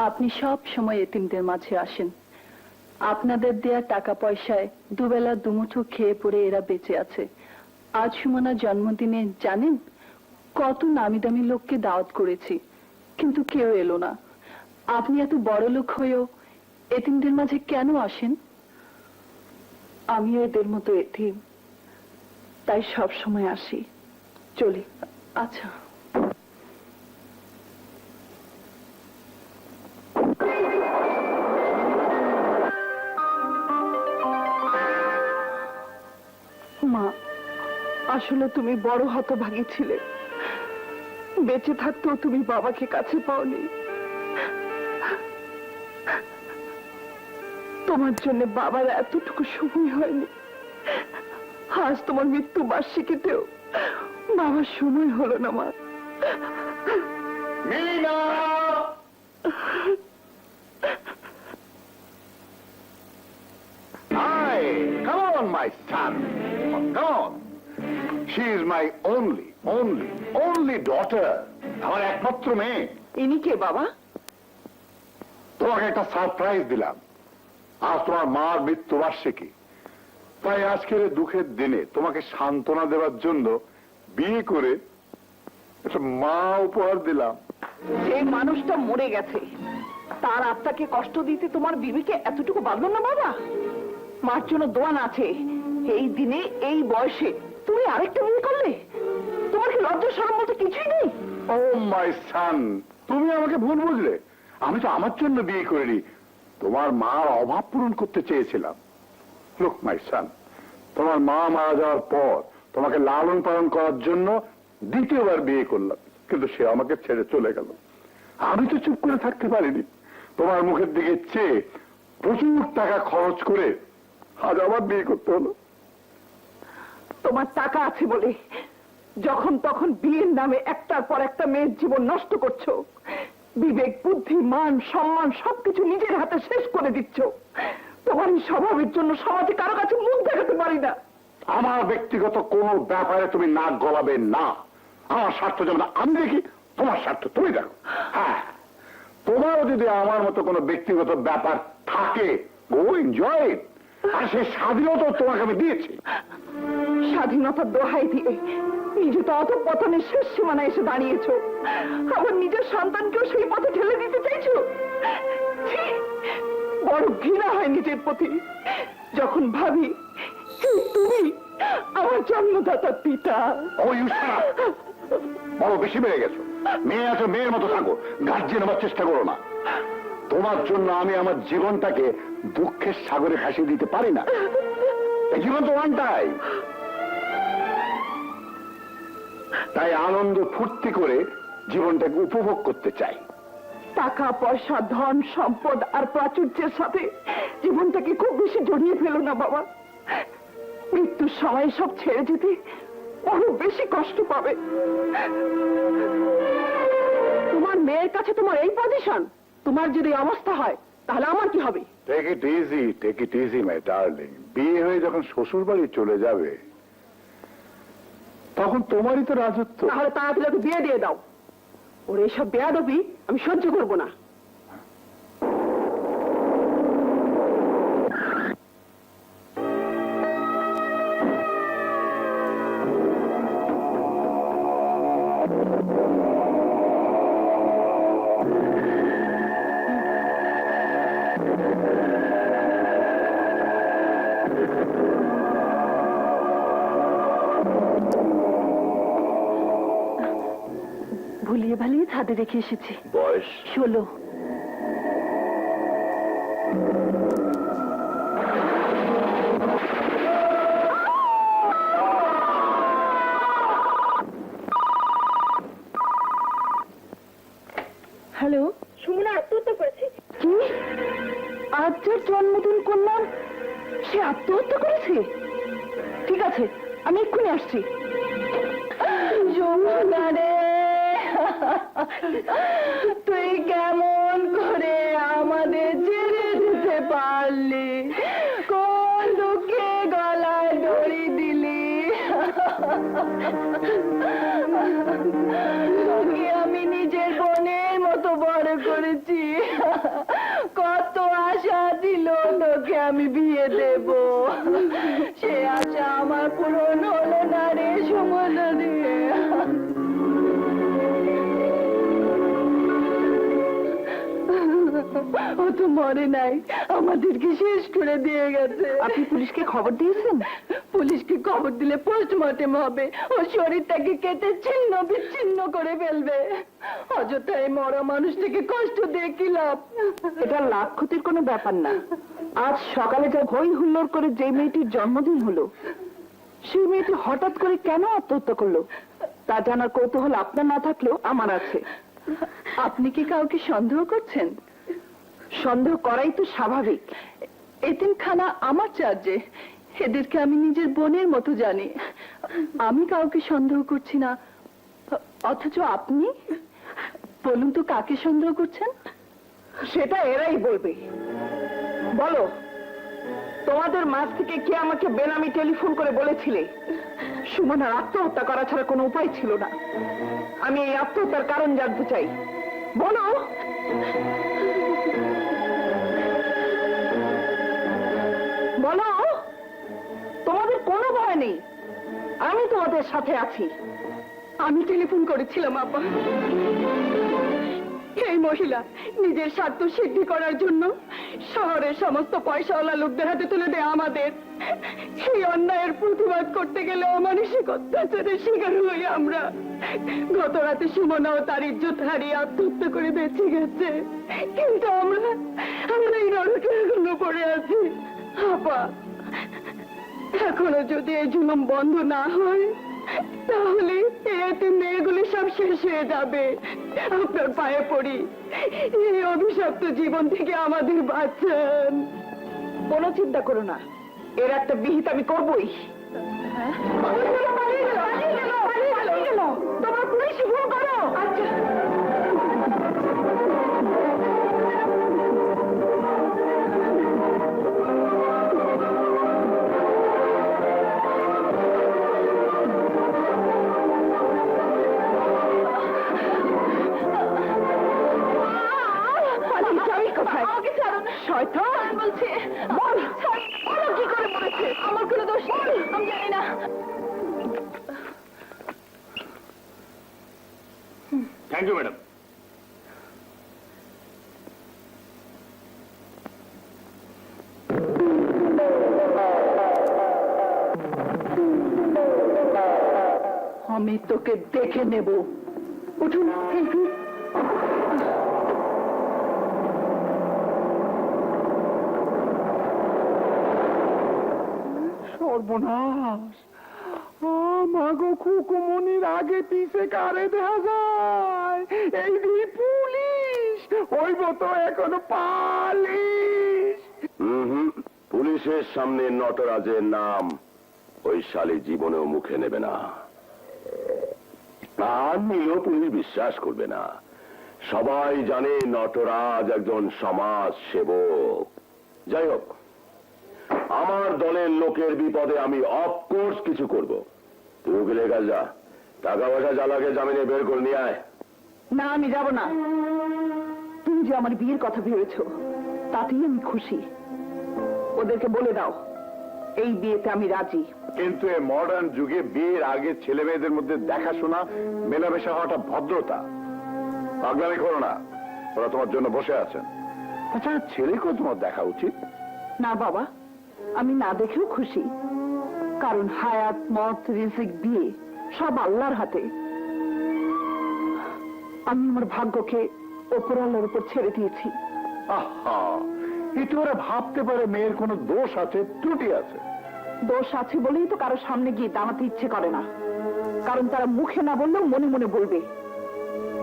আপনি সব সময় এতিমদের মাঝে আসেন। আপনাদের দেয়া টাকা পয়সায় দুবেলা দুমুঠো খেয়ে পড়ে এরা বেঁচে আছে। আজ সুমনার জন্মদিনে জানেন কত নামি দামি লোককে দাওয়াত করেছি, কিন্তু কেউ এলো না। আপনি এত বড় লোক হয়েও এতিমদের মাঝে কেন আসেন? আমিও এদের মতো এতিম, তাই সব সময় আসি। চলি। আচ্ছা। মা, আসলে তুমি বড় হতভাগী ছিলে। বেঁচে থাকতেও তুমি বাবাকে কাছে পাওনি। তোমার জন্য বাবার এতটুকু সময় হয়নি। আজ তোমার মৃত্যু বার্ষিকীতেও বাবার সময় হলো না। মা, Mina! Hi, come on, my son. Come on. She is my only daughter. আমার একমাত্র মেয়ে। ইনি কে বাবা? তোমাকে একটা সারপ্রাইজ দিলাম। আজ তোমার মার মৃত্যুবার্ষিকী, তাই আজকের দুঃখের দিনে তোমাকে সান্ত্বনা দেওয়ার জন্য বিয়ে করে একটা মা উপহার দিলাম। যে মানুষটা মরে গেছে তার আত্মাকে কষ্ট দিতে তোমার বিবিকে এতটুকু বাঁধলো না বাবা? মার জন্য দোয়ান আছে। এই দিনে এই বয়সে তুমি আরেকটা বিয়ে করলে? তোমার কি লজ্জা শরম বলতে কিছুই নেই? ও মাই সান, তুমি আমাকে ভুল বুঝলে। আমি তো আমার জন্য বিয়ে করিনি, তোমার মার অভাব পূরণ করতে চেয়েছিলাম। লুক মাই সান, তোমার মা মারা যাওয়ার পর তোমাকে লালন পালন করার জন্য দ্বিতীয়বার বিয়ে করলাম, কিন্তু সে আমাকে ছেড়ে চলে গেল। আমি তো চুপ করে থাকতে পারিনি। তোমার মুখের দিকে চেয়ে প্রচুর টাকা খরচ করে আজ আবার বিয়ে করতে হলো। তোমার টাকা আছে বলে যখন তখন বিয়ের নামে একটার পর একটা মেয়ের জীবন নষ্ট করছো। বিবেক, বুদ্ধি, মান, সম্মান সবকিছু নিজের হাতে শেষ করে দিচ্ছ। তোমার এই স্বভাবের জন্য সমাজে কারো কাছে মুখ দেখাতে পারি না। আমার ব্যক্তিগত কোন ব্যাপারে তুমি নাক গলাবে না। আমার স্বার্থ যেমন আমি দেখি, তোমার স্বার্থ তুমি দেখো। হ্যাঁ, তোমারও যদি আমার মতো কোনো ব্যক্তিগত ব্যাপার থাকে, গো এনজয় ইট। আর সেই স্বাধীনতা তোমাকে আমি দিয়েছি। স্বাধীনতার দোহাই দিয়ে নিজে তো অধঃপতনের শেষ সীমানায় এসে দাঁড়িয়েছ। আমার নিজের সন্তানকেও সেই পথে ঠেলে দিতে চাইছো। ছি, বড় ঘৃণা হয় নিজের প্রতি যখন ভাবি তুমি আমার জন্মদাতার পিতা। ও ইউ শাট আপ। বড় বেশি বেড়ে গেছো। মেয়ে আছো, মেয়ের মতো থাকো, গার্জিয়ান হবার চেষ্টা করো না। তোমার জন্য আমি আমার জীবনটাকে দুঃখের সাগরে ভাসিয়ে দিতে পারি না। এই জীবন তো ওয়ানটাই, তাই আনন্দ ফুর্তি করে জীবনটাকে উপভোগ করতে চাই। টাকা পয়সা, ধন সম্পদ আর প্রাচুর্যের সাথে জীবনটাকে খুব বেশি জড়িয়ে ফেলো না বাবা। মৃত্যুর সময় সব ছেড়ে যেতে বড় বেশি কষ্ট পাবে। তোমার মেয়ের কাছে তোমার এই পজিশন, তোমার যদি অবস্থা হয় তাহলে আমার কি হবে? Take it easy my darling. বিয়ে হয়ে যখন শ্বশুর বাড়ি চলে যাবে তখন তোমারই তো রাজত্ব। তাহলে তাড়াতাড়ি ওকে বিয়ে দিয়ে দাও। ওর এইসব বেয়াদবি আমি সহ্য করবো না। ভুলিয়ে ভালিয়ে ছাদে রেখে এসেছি। বয়স 16। হ্যালো, সুমনা আত্মহত্যা করেছে। কি? আজ যার জন্মদিন করলাম সে আত্মহত্যা করেছে? ঠিক আছে, আমি এক্ষুনি আসছি। যমুনা রে, তুই কেমন করে আমাদের ছেড়ে দিতে পারলি? কোন দুঃখে গলায় দড়ি দিলি? তোকে আমি নিজের বোনের মতো বড় করেছি। কত আশা ছিল তোকে আমি বিয়ে দেব, সে আশা আমার পূরণ হলো না রে সুমনা রে। ও তো মরে নাই, আমাদেরকে শেষ করে দিয়ে গেছে। আপনি পুলিশকে খবর দিয়েছেন? পুলিশকে খবর দিলে পোস্টমর্টেম হবে, ও শরীরটাকে কেটে ছিন্ন বিচ্ছিন্ন করে ফেলবে। অযথাই মরা মানুষটাকে কষ্ট দিয়ে কি লাভ? এটা লাভ ক্ষতির কোনো ব্যাপার না। আজ সকালে যা হই হুল্লোড় করে যে মেয়েটির জন্মদিন হলো, সেই মেয়েটি হঠাৎ করে কেন আত্মহত্যা করলো তা জানার কৌতূহল আপনার না থাকলেও আমার আছে। আপনি কি কাউকে সন্দেহ করছেন? সন্দেহ করাই তো স্বাভাবিক। এতিমখানা আমার চার্জে, এদেরকে আমি নিজের বোনের মতো জানি। আমি কাউকে সন্দেহ করছি না, অথচ আপনি বলুন তো কাকে সন্দেহ করছেন? সেটা এরাই বলবে। বলো, তোমাদের মাঝ থেকে কে আমাকে বেনামি টেলিফোন করে বলেছিলে সুমনার আত্মহত্যা করা ছাড়া কোনো উপায় ছিল না? আমি এই আত্মহত্যার কারণ জানতে চাই। বলো। বলো, তোমাদের কোনো ভয় নেই, আমি তোমাদের সাথে আছি। আমি টেলিফোন করেছিলাম আপা। এই মহিলা নিজের স্বার্থ সিদ্ধি করার জন্য শহরের সমস্ত পয়সাওয়ালা লোকদের হাতে তুলে দেয় আমাদের। এই অন্যায়ের প্রতিবাদ করতে গেলে অমানসিক অত্যাচারের শিকার হই আমরা। গত রাতে সুমনাও তার ইজ্জত হারিয়ে আত্মহত্যা করে বেঁচে গেছে, কিন্তু আমরা এই নরকে এখনো পড়ে আছি। আপা, এখনো যদি এই জুলুম বন্ধ না হয় তাহলে এই মেয়েগুলি সব শেষ হয়ে যাবে। আপনার পায়ে পড়ি, এই অভিশপ্ত জীবন থেকে আমাদের বাঁচান। কোনো চিন্তা করো না, এর একটা বিহিত আমি করবই। তোমার পুলিশ ফোন করো। আচ্ছা, শয়তান বলছে। বল, বলো কি করে মরেছে? আমার কোনো দোষ নেই, আমি জানি না। Thank you madam. আমি তোকে দেখে নেব। উঠুন। সর্বনাশ, মাগো খুকুমনির আগে পিছে কারে দেখা যায়? এই যে পুলিশ, ওইব তো এখনো পালিশ। পুলিশের সামনে নটরাজের নাম ওই শালী জীবনেও মুখে নেবে না। প্রাণ নিলেও পুলিশ বিশ্বাস করবে না। সবাই জানে নটরাজ একজন সমাজ সেবক। যাই হোক, আমার দলের লোকের বিপদে আমি অফকোর্স কিছু করব। তুই উকিলের কাছে যা, টাকা পয়সা জ্বালাকে জামিনে বের করে নিয়ে আয়। না, আমি যাব না। তুমি যে আমার বিয়ের কথা ভেবেছ তাতেই আমি খুশি। ওদেরকে বলে দাও এই বিয়েতে আমি রাজি। কিন্তু এই মডার্ন যুগে বিয়ের আগে ছেলে মেয়েদের মধ্যে দেখাশোনা মেলামেশা হওয়াটা ভদ্রতা। পাগলামি করো না, ওরা তোমার জন্য বসে আছেন। আচ্ছা, ছেলেকেও তোমার দেখা উচিত। না বাবা, আমি না দেখেও খুশি, কারণ হায়াত, মত, রিজিক, বিয়ে সব আল্লাহর হাতে। আমি আমার ভাগ্যকে ওপর আল্লাহর উপর ছেড়ে দিয়েছি। আহা, এতে ওরা ভাবতে পারে মেয়ের কোনো দোষ আছে, ত্রুটি আছে। দোষ আছে বলেই তো কারো সামনে গিয়ে দাঁড়াতে ইচ্ছে করে না, কারণ তারা মুখে না বললেও মনে মনে বলবে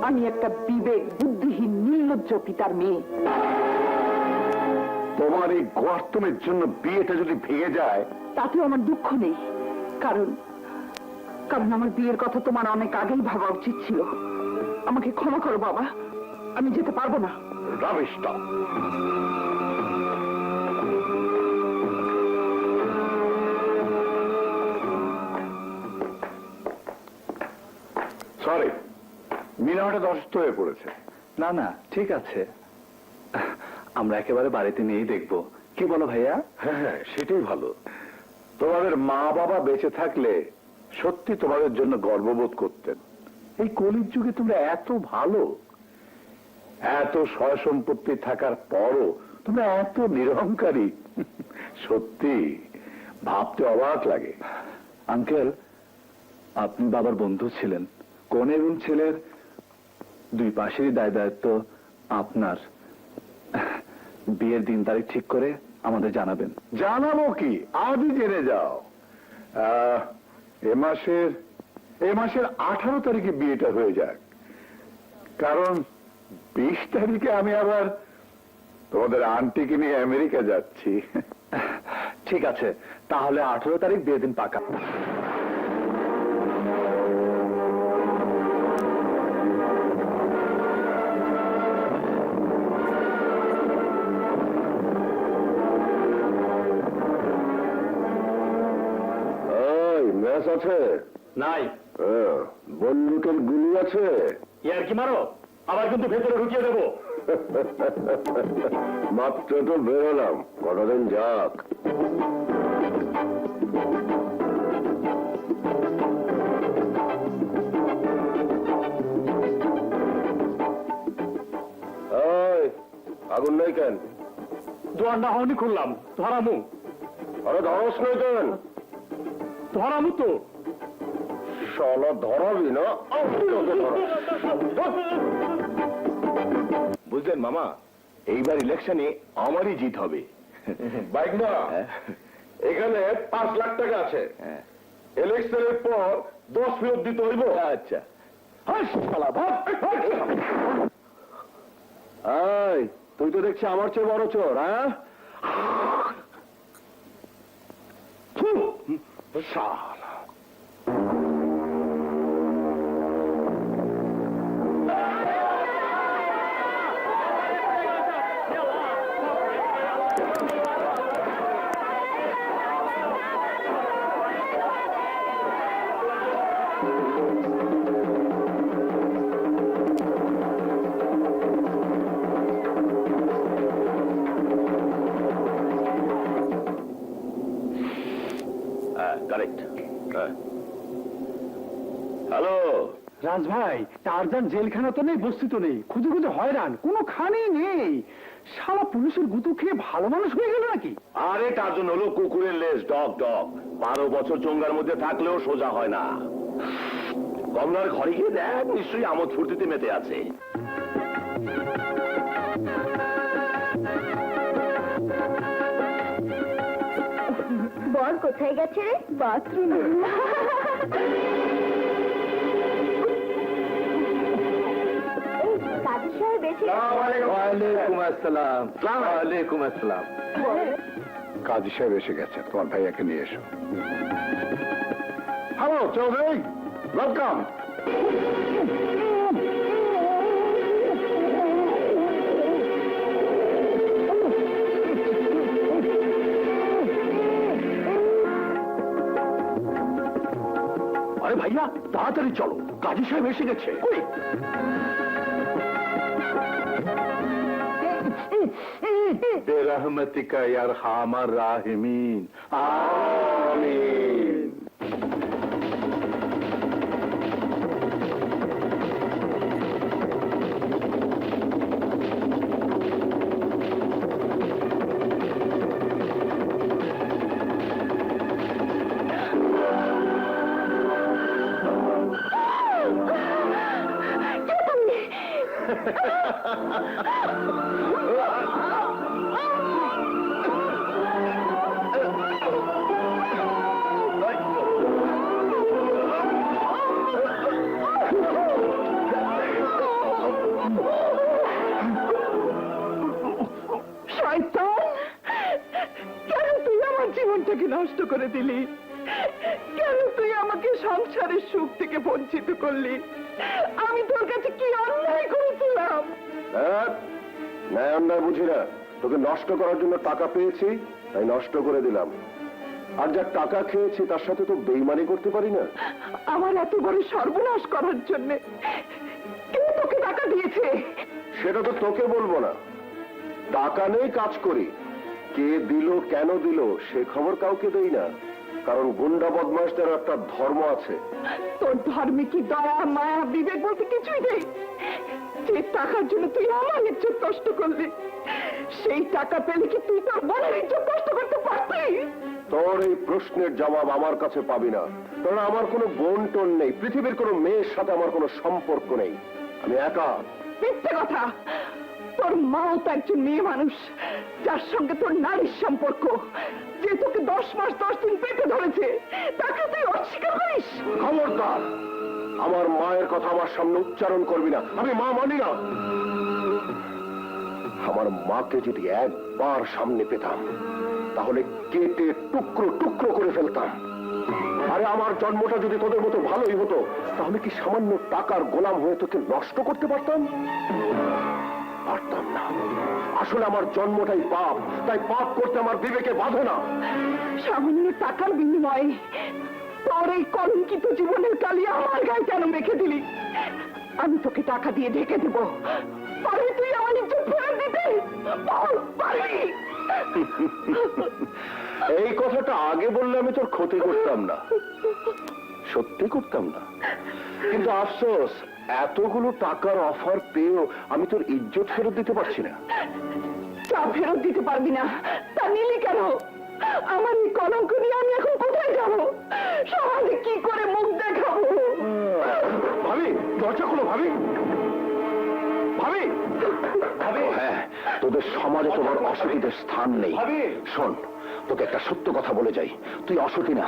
আমি একটা বিবেক বুদ্ধিহীন নির্লজ্জ পিতার মেয়ে। তোমার এই গর্তমের জন্য বিয়েটা যদি ভেঙে যায় তাতেও আমার দুঃখ নেই, কারণ কারণ আমার বিয়ের কথা তোমার অনেক আগেই ভাবা উচিত ছিল। আমাকে ক্ষমা করো বাবা, আমি যেতে পারবো না। রাবিশটা সরি, মিনা হঠাৎ অসুস্থ হয়ে পড়েছে। না না, ঠিক আছে। আমরা একেবারে বাড়িতে নিয়েই দেখবো, কি বলো ভাইয়া? হ্যাঁ হ্যাঁ, সেটাই ভালো। তোমাদের মা বাবা বেঁচে থাকলে সত্যি তোমাদের জন্য গর্ববোধ করতেন। এই কলির যুগে তোমরা এত ভালো, এত সয় সম্পত্তি থাকার পরও তোমরা এত নিরহংকারী, সত্যি ভাবতে অবাক লাগে। আঙ্কেল, আপনি বাবার বন্ধু ছিলেন, কনে এবং ছেলের দুই পাশেরই দায় দায়িত্ব আপনার। বিয়ের দিন তারিখ ঠিক করে আমাদের জানাবেন। জানাবো কি, আজই জেনে যাও। এ মাসের 18 তারিখে বিয়েটা হয়ে যাক, কারণ 20 তারিখে আমি আবার তোমাদের আন্টিকে নিয়ে আমেরিকা যাচ্ছি। ঠিক আছে, তাহলে 18 তারিখ বিয়ের দিন পাকা। ম্যাচ আছে? নাই। বন্দুকের গুলি আছে? ইয়ার কি মারো, আবার কিন্তু ভেতরে ঢুকিয়ে দেবো। মাত্র তো বেরোলাম, কটা দিন যাক। আগুন নাই কেন? দোয়ার না হওনি খুললাম, ধরামু। আরে ধরস নাই কেন? ধরামু তো। শালা ধরাবি না? বুঝলেন মামা, এইবার ইলেকশনে আমারই জিত হবে। বাইক না, এখানে 5 লাখ টাকা আছে। ইলেকশনের পর 10 ফেরত দিতে হইব। আচ্ছা। তুই তো দেখছি আমার চেয়ে বড় চোর, হ্যাঁ? শালা। কারেক্ট। হ্যালো রাজ ভাই, টারজান জেলখানা তো নেই, বস্তি তো নেই, খুঁজে খুঁজে হয়রান, কোনো খানেই নেই। শালা পুলিশের গুতু খেয়ে ভালো মানুষ হয়ে গেল নাকি? আরে তার জন্য হলো কুকুরের লেজ, ডগ ডগ। 12 বছর চোঙ্গার মধ্যে থাকলেও সোজা হয় না। কমলার ঘরে গিয়ে দেখ, নিশ্চয়ই আমোদ ফুর্তিতে মেতে আছে। বল কোথায় গেছে রে? বাথরুমে। কাজী সাহেব এসে ওয়ালাইকুম আসসালাম। ওয়ালাইকুম আসসালাম। কাজী সাহেব এসে গেছে, তোমার ভাইয়াকে নিয়ে এসো। Hello Chowdhury, welcome. আরে ভাইয়া, তাড়াতাড়ি চলো, কাজী সাহেব এসে গেছে। বেরহমতিকা ইয়ারহামার রাহিমিন। আমিন। শয়তান, কেন তুই আমার জীবনটাকে নষ্ট করে দিলি? কেন তুই আমাকে সংসারের সুখ থেকে বঞ্চিত করলি? আমি তোর কাছে কি অন্যায় করেছিলাম? ন্যায় অন্যায় বুঝি না, তোকে নষ্ট করার জন্য টাকা পেয়েছি তাই নষ্ট করে দিলাম। আর যা টাকা খেয়েছি তার সাথে তো বেইমানি করতে পারি না। আমার এত বড় সর্বনাশ করার জন্য কে তোকে টাকা দিয়েছে? সেটা তো তোকে বলবো না, টাকা নেই কাজ করি, কে দিল কেন দিল সে খবর কাউকে দেই না, কারণ গুন্ডা বদমাশদের একটা ধর্ম আছে। তোর ধর্মে কি দয়া মায়া বিবেক বলতে কিছুই নেই? যে টাকার জন্য তুই আমার ইজ্জত কষ্ট করলি, সেই টাকা পেলে কি তুই তোর বোনের ইজ্জত কষ্ট করতে পারতি? তোর এই প্রশ্নের জবাব আমার কাছে পাবি না, কারণ আমার কোনো বোন টোন নেই, পৃথিবীর কোনো মেয়ের সাথে আমার কোনো সম্পর্ক নেই, আমি একা। মিথ্যে কথা। তোর মাও তো একজন মেয়ে মানুষ, যার সঙ্গে তোর নারীর সম্পর্ক, যে তোকে 10 মাস 10 দিন পেটে ধরেছে, তাকে তুই অস্বীকার করিস? খবরদার, আমার মায়ের কথা আমার সামনে উচ্চারণ করবি না, আমি মা মানি না। আমার মাকে যদি একবার সামনে পেতাম তাহলে কেটে টুকরো টুকরো করে ফেলতাম। আরে আমার জন্মটা যদি তোদের মতো ভালোই হতো, তাহলে কি সামান্য টাকার গোলাম হয়ে তোকে নষ্ট করতে পারতাম? পারতাম না। আসলে আমার জন্মটাই পাপ, তাই পাপ করতে আমার বিবেকে বাধে না। সামান্য টাকার বিনিময়ে তোর এই কলঙ্কিত জীবনের কালি আমার গায়ে কেন রেখে দিলি? আমি তোকে টাকা দিয়ে ঢেকে দেব, পারবি তুই আমার ইজ্জত ফেরত দিতে? পারবি? এই কথাটা আগে বললে আমি তোর ক্ষতি করতাম না, সত্যি করতাম না, কিন্তু আফসোস এতগুলো টাকার অফার পেয়েও আমি তোর ইজ্জত ফেরত দিতে পারছি না। তা ফেরত দিতে পারবি না, তা নিলি কেন? আমার এই কলঙ্ক নিয়ে আমি এখন কোথায় যাব? সমাজে কি করে মুখ দেখাবো? ভাবি, দরজা খোলো ভাবি। ভাবি, ভাবি, হ্যাঁ, তোদের সমাজে তোমার অসুবিধার স্থান নেই। শোন, তোকে একটা সত্য কথা বলে যাই, তুই অসতী না,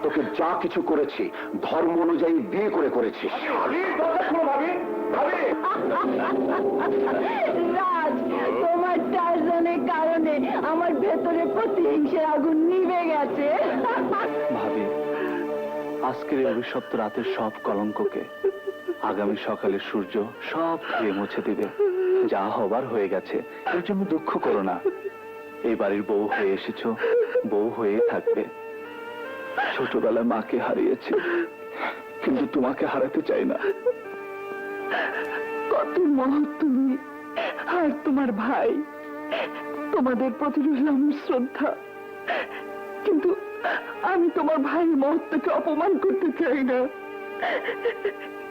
তোকে যা কিছু করেছি ধর্ম অনুযায়ী বিয়ে করে করেছিস। ভাবি, দরজা খোলো ভাবি। ভাবি, রাজ, তোমার টার্জানের কারণে আমার ভেতরে প্রতিহিংসার আগুন নিভে গেছে। ভাবি, আজকের এই অভিশপ্ত রাতের সব কলঙ্ককে আগামী সকালে সূর্য সব ধুয়ে মুছে দিবে। যা হবার হয়ে গেছে, এর জন্য দুঃখ করো না। এই বাড়ির বউ হয়ে এসেছো, বউ হয়ে থাকবে। ছোটবেলায় মাকে হারিয়েছি, কিন্তু তোমাকে হারাতে চাই না। কত মহৎ তুমি আর তোমার ভাই, তোমাদের প্রতি রইল আমার শ্রদ্ধা, কিন্তু আমি তোমার ভাইয়ের মহত্বকে অপমান করতে চাই না।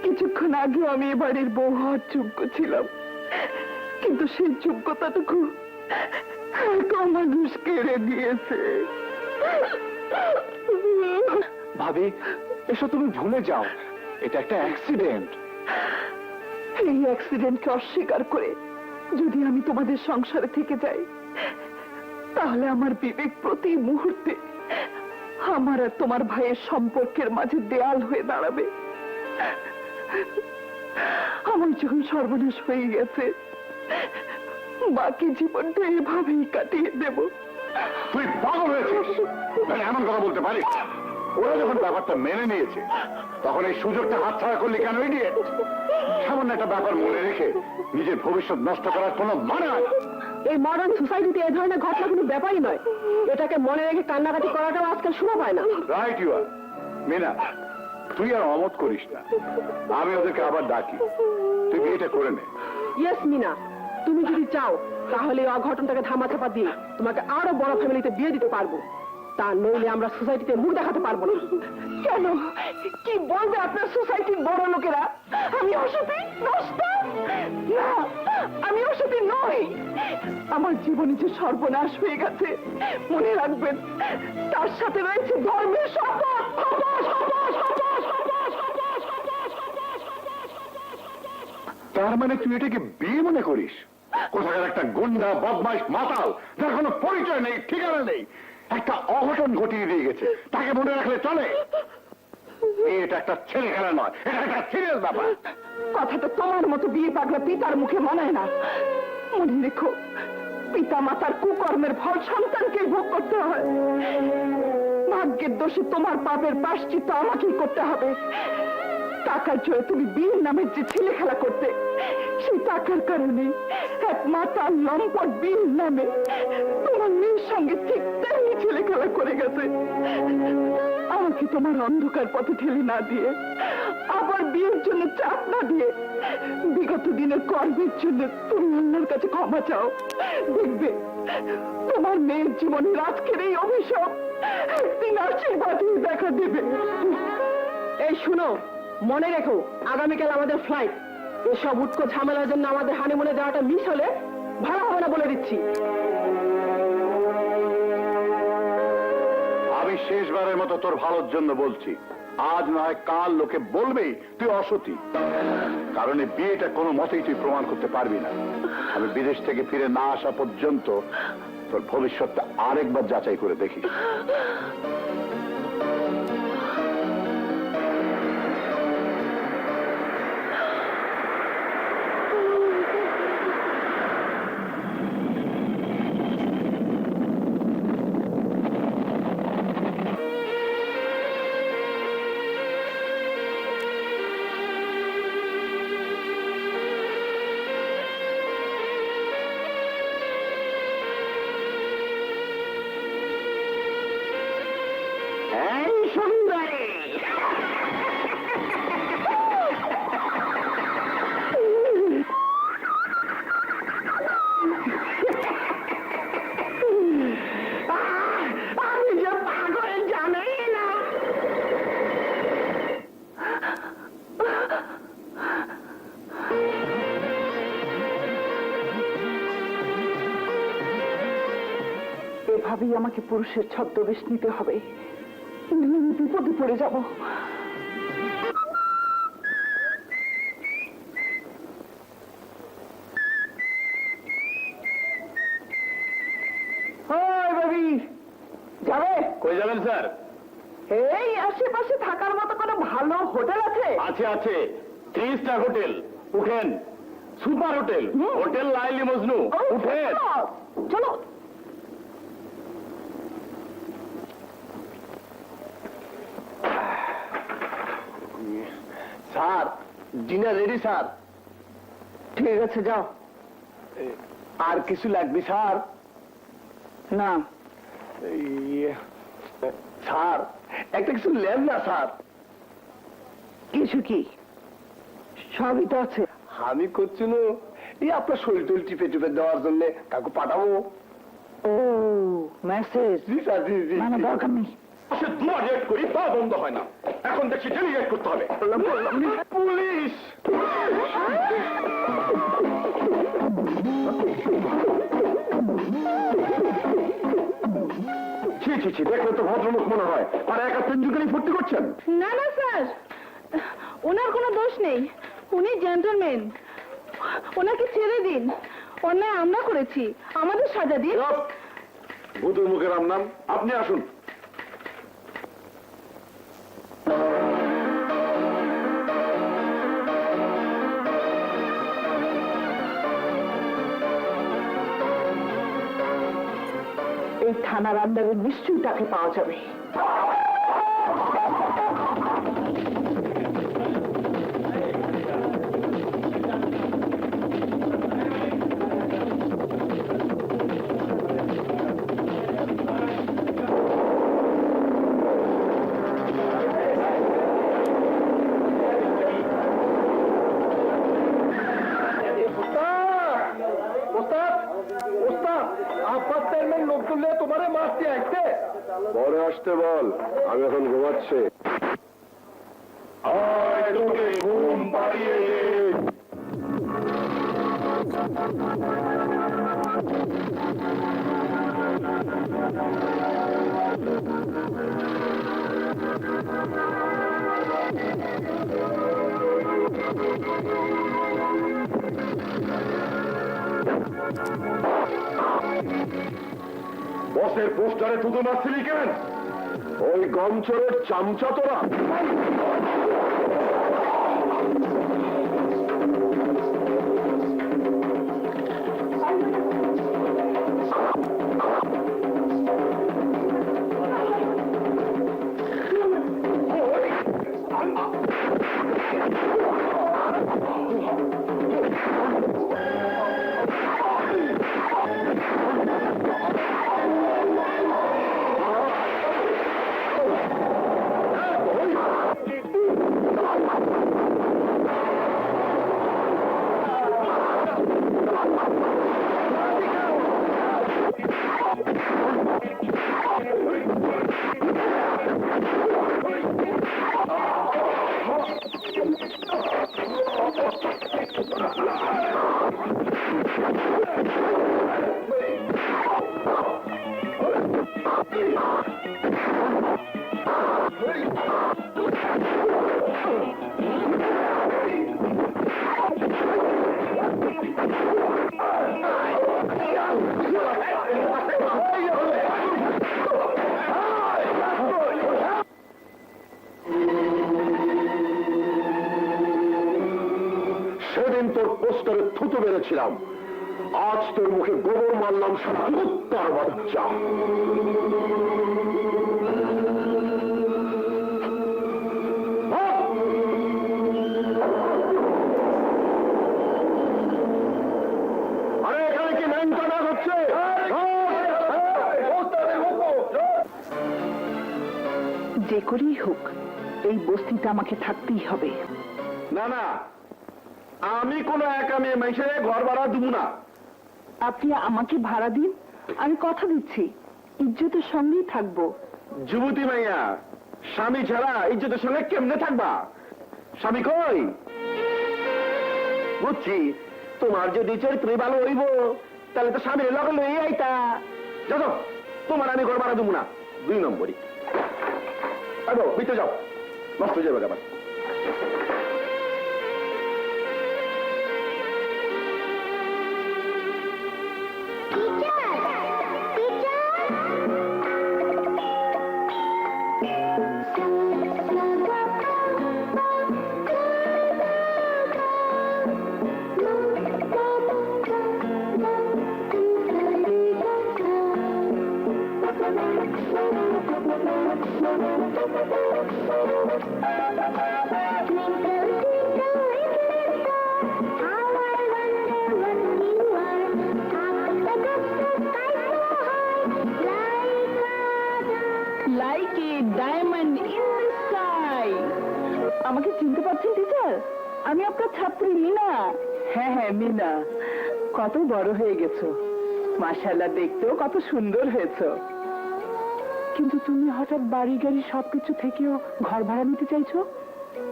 কিছুক্ষণ আগে আমি এ বাড়ির বউ হওয়ার যোগ্য ছিলাম, কিন্তু সেই যোগ্যতাটুকু এক অমানুষ কেড়ে দিয়েছে। ভাবি, এসব তুমি ভুলে যাও, এটা একটা অ্যাক্সিডেন্ট। এই অ্যাক্সিডেন্টকে অস্বীকার করে যদি আমি তোমাদের সংসারে থেকে যাই, তাহলে আমার বিবেক প্রতি মুহূর্তে আমার আর তোমার ভাইয়ের সম্পর্কের মাঝে দেয়াল হয়ে দাঁড়াবে। আমার যখন সর্বনাশ হয়ে গেছে, বাকি জীবনটা এভাবেই কাটিয়ে দেব। তুই পাগল হয়েছিস? মানে এমন কথা বলতে পারিস? ওরা যখন ব্যাপারটা মেনে নিয়েছে, তখন এই সুযোগটা হাতছাড়া করলি কেন? ইডিয়েট! সামান্য একটা ব্যাপার মনে রেখে নিজের ভবিষ্যৎ নষ্ট করার কোনো মানে হয় না। এই মডার্ন সোসাইটিতে এই ধরনের ঘটনা কোনো ব্যাপারই নয়। এটাকে মনে রেখে কান্নাকাটি করাটাও আজকাল শোভা পায় না। রাইট ইউ আর। মিনা, তুই আর অমত করিস না, আমি ওদেরকে আবার ডাকি, তুই বিয়েটা করে নে। ইয়েস মিনা, তুমি যদি চাও তাহলে এই অঘটনটাকে ধামাচাপা দিয়ে তোমাকে আরো বড় ফ্যামিলিতে বিয়ে দিতে পারবো, তা নইলে আমরা সোসাইটিতে মুখ দেখাতে পারবো না। কেন? কি বলবে আপনার সোসাইটির বড় লোকেরা? আমি অসতী, নষ্ট? না, আমি অসতী নই। আমার জীবনে যে সর্বনাশ হয়ে গেছে, মনে রাখবেন, তার সাথে রয়েছে ধর্মের শপথ। তার মানে তুই এটাকে বিয়ে মনে করিস? কোথাকার একটা গুন্ডা বদমাইশ মাতাল, যার কোনো পরিচয় নেই, ঠিকানা নেই, একটা অঘটন ঘটিয়ে দিয়ে গেছে, তাকে মনে রাখলে চলে? এটা একটা ছেলে খেলা নয়, এটা একটা সিরিয়াস ব্যাপার। কথাটা তোমার মতো বিয়ে পাগলা পিতার মুখে মানায় না। মনে রেখো, পিতা মাতার কুকর্মের ফল সন্তানকে ভোগ করতে হয়। ভাগ্যের দোষে তোমার পাপের প্রায়শ্চিত্ত আমাকেই করতে হবে। টাকার জোরে তুমি বীর নামের যে ছেলে খেলা করতে, সেই টাকার কারণে এক মাতাল লম্পট বীর নামে তোমার মেয়ের সঙ্গে ঠিক তেমনি ছেলে খেলা করে গেছে। আমাকে তোমার অন্ধকার পথে ঠেলে না দিয়ে, আবার বিয়ের জন্য চাপ না দিয়ে বিগত দিনের কর্মের জন্য তুমি অন্যের কাছে ক্ষমা চাও। দেখবে তোমার মেয়ের জীবনের আজকের এই অভিশাপ একদিন আশীর্বাদই দেখা দেবে। এই শুনো, মনে রেখো আগামীকাল আমাদের ফ্লাইট। এসব উৎকো ঝামেলার জন্য আমাদের হানিমুনে যাওয়াটা মিস হলে ভালো হবে না বলে দিচ্ছি। আমি শেষবারের মতো তোর ভালোর জন্য বলছি, আজ নয় কাল লোকে বলবেই তুই অসতী। কারণ এই বিয়েটা কোনো মতেই তুই প্রমাণ করতে পারবি না। আমি বিদেশ থেকে ফিরে না আসা পর্যন্ত তোর ভবিষ্যৎটা আরেকবার যাচাই করে দেখিস। এই সুন্দরী, আমি যে পাগল জানি না। এভাবেই আমাকে পুরুষের ছদ্মবেশ নিতে হবে, বিপদে পড়ে যাব। যাবে? কই যাবেন স্যার? এই আশেপাশে থাকার মতো কোনো ভালো হোটেল আছে? আছে আছে, 3 স্টার হোটেল। উঠেন। Super hotel, hotel Laili Majnu. উঠেন। চলো। Sir, dinner ready sir. ঠিক আছে, যাও। আর কিছু লাগবে স্যার? না। স্যার, একটা কিছু নেন না স্যার। কিছু কি? সবই তো আছে। আমি করছি না, এই আপনার শরীর টল টিপে টিপে দেওয়ার জন্য কাকু পাঠাবো। ও মেসেজ? জি স্যার, জি জি। না, দরকার নেই। সে দুয়া রেট করি, তা বন্ধ হয় না। এখন দেখছি ডেলিগেট করতে হবে। পুলিশ! ছি ছি ছি, দেখলে তো ভদ্রলোক মনে হয়, আর একা সেঞ্চুরি ফুর্তি করছেন। না না স্যার, ওনার কোনো দোষ নেই, উনি জেন্টলম্যান। ওনাকে ছেড়ে দিন, অন্যায় আমরা করেছি, আমাদের সাজা দিন। ভূতুর মুখের রাম নাম, আপনি আসুন। এই থানার আন্ডারে নিশ্চয়ই তাকে পাওয়া যাবে। পরে আসতে বল, আমি এখন ঘুমাচ্ছি। তোকে ঘুম পাড়িয়ে দে। বসের পোস্টারে তুতো মারছিলি কেন? ওই গমচরের চামচা তোরা। সেদিন তোর পোস্টারে থুতু মেরেছিলাম, আজ তোর মুখে গোবর মারলাম, কুত্তার বাচ্চা। আরে এখানে কি মেনটেন্যান্স হচ্ছে? যে করেই হোক এই বস্তিতে আমাকে থাকতেই হবে। না না, আমি কোনো একা মেয়ে মেশে ঘর ভাড়া দিব না। আপনি আমাকে ভাড়া দিন, আমি কথা দিচ্ছি ইজ্জতের সঙ্গেই থাকবো। যুবতী মাইয়া, স্বামী ছাড়া ইজ্জতের সঙ্গে কেমনে থাকবা? স্বামী কই? বুঝছি, তোমার যদি চরিত্র ভালো হইব তাহলে তো স্বামীর লগে লই আইতা। যাও, তোমার আমি ঘর ভাড়া দিব না। 2 নম্বরই আরো ভিতরে যাও, নষ্ট হয়ে যাবে আবার। Like a diamond in the sky. আমাকে চিনতে পারছেন টিচার? আমি আপনার ছাত্রী মিনা। হ্যাঁ হ্যাঁ মিনা, কত বড় হয়ে গেছো, মাশাআল্লাহ, দেখতেও কত সুন্দর হয়েছো। কিন্তু তুমি হঠাৎ বাড়ি গাড়ি সবকিছু থেকেও ঘর ভাড়া নিতে চাইছো?